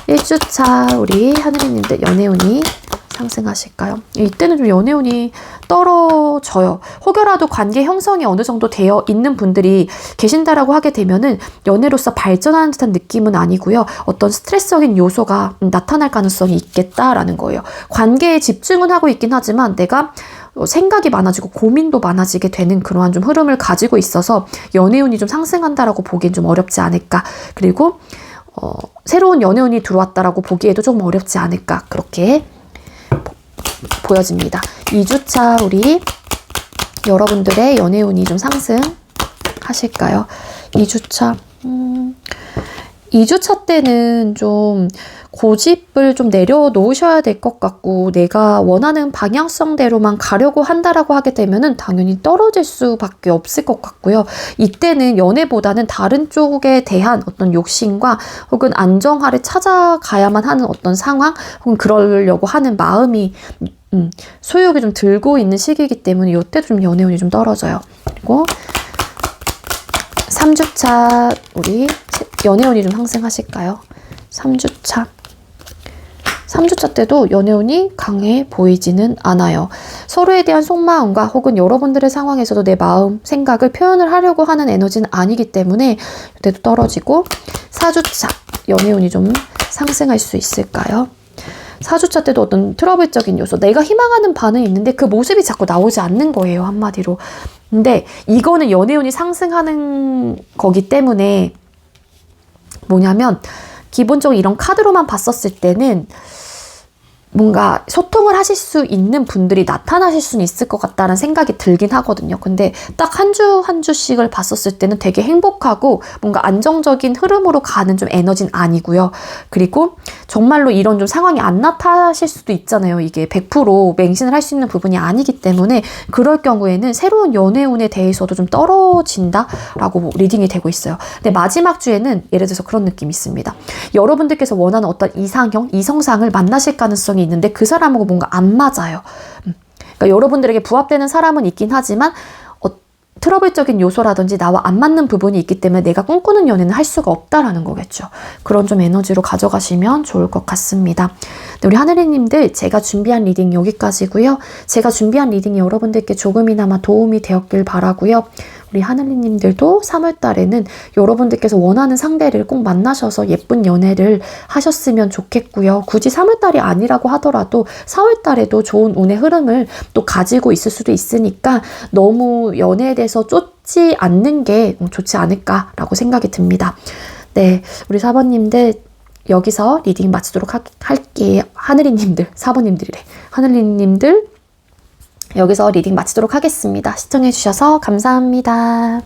1주차 우리 하늘이님들 연애운이 상승하실까요? 이때는 좀 연애운이 떨어져요. 혹여라도 관계 형성이 어느 정도 되어 있는 분들이 계신다라고 하게 되면은 연애로서 발전하는 듯한 느낌은 아니고요. 어떤 스트레스적인 요소가 나타날 가능성이 있겠다라는 거예요. 관계에 집중은 하고 있긴 하지만 내가 생각이 많아지고 고민도 많아지게 되는 그러한 좀 흐름을 가지고 있어서 연애운이 좀 상승한다라고 보기엔 좀 어렵지 않을까. 그리고 새로운 연애운이 들어왔다라고 보기에도 조금 어렵지 않을까. 그렇게 보여집니다. 2주차 우리 여러분들의 연애운이 좀 상승하실까요? 2주차 2주차 때는 좀 고집을 좀 내려놓으셔야 될 것 같고, 내가 원하는 방향성대로만 가려고 한다라고 하게 되면은 당연히 떨어질 수밖에 없을 것 같고요. 이때는 연애보다는 다른 쪽에 대한 어떤 욕심과 혹은 안정화를 찾아가야만 하는 어떤 상황, 혹은 그러려고 하는 마음이 소욕이 좀 들고 있는 시기이기 때문에 이때도 좀 연애운이 좀 떨어져요. 그리고 3주차 우리 연애운이 좀 상승하실까요? 3주차 때도 연애운이 강해 보이지는 않아요. 서로에 대한 속마음과 혹은 여러분들의 상황에서도 내 마음, 생각을 표현을 하려고 하는 에너지는 아니기 때문에 이때도 떨어지고, 4주차 연애운이 좀 상승할 수 있을까요? 4주차 때도 어떤 트러블적인 요소, 내가 희망하는 바는 있는데 그 모습이 자꾸 나오지 않는 거예요, 한마디로. 근데 이거는 연애운이 상승하는 거기 때문에 뭐냐면, 기본적으로 이런 카드로만 봤었을 때는 뭔가 소통을 하실 수 있는 분들이 나타나실 수는 있을 것 같다는 생각이 들긴 하거든요. 근데 딱 한 주 한 주씩을 봤었을 때는 되게 행복하고 뭔가 안정적인 흐름으로 가는 좀 에너지는 아니고요. 그리고 정말로 이런 좀 상황이 안 나타나실 수도 있잖아요. 이게 100% 맹신을 할 수 있는 부분이 아니기 때문에 그럴 경우에는 새로운 연애운에 대해서도 좀 떨어진다라고 리딩이 되고 있어요. 근데 마지막 주에는 예를 들어서 그런 느낌이 있습니다. 여러분들께서 원하는 어떤 이상형, 이성상을 만나실 가능성이 있는데 그 사람하고 뭔가 안 맞아요. 그러니까 여러분들에게 부합되는 사람은 있긴 하지만 트러블적인 요소라든지 나와 안 맞는 부분이 있기 때문에 내가 꿈꾸는 연애는 할 수가 없다라는 거겠죠. 그런 좀 에너지로 가져가시면 좋을 것 같습니다. 네, 우리 하늘이님들, 제가 준비한 리딩 여기까지고요. 제가 준비한 리딩이 여러분들께 조금이나마 도움이 되었길 바라고요. 우리 하늘이님들도 3월 달에는 여러분들께서 원하는 상대를 꼭 만나셔서 예쁜 연애를 하셨으면 좋겠고요. 굳이 3월 달이 아니라고 하더라도 4월 달에도 좋은 운의 흐름을 또 가지고 있을 수도 있으니까 너무 연애에 대해서 쫓지 않는 게 좋지 않을까라고 생각이 듭니다. 네, 우리 사번님들 여기서 리딩 마치도록 할게요. 하늘이님들, 사번님들이래. 하늘이님들 여기서 리딩 마치도록 하겠습니다. 시청해주셔서 감사합니다.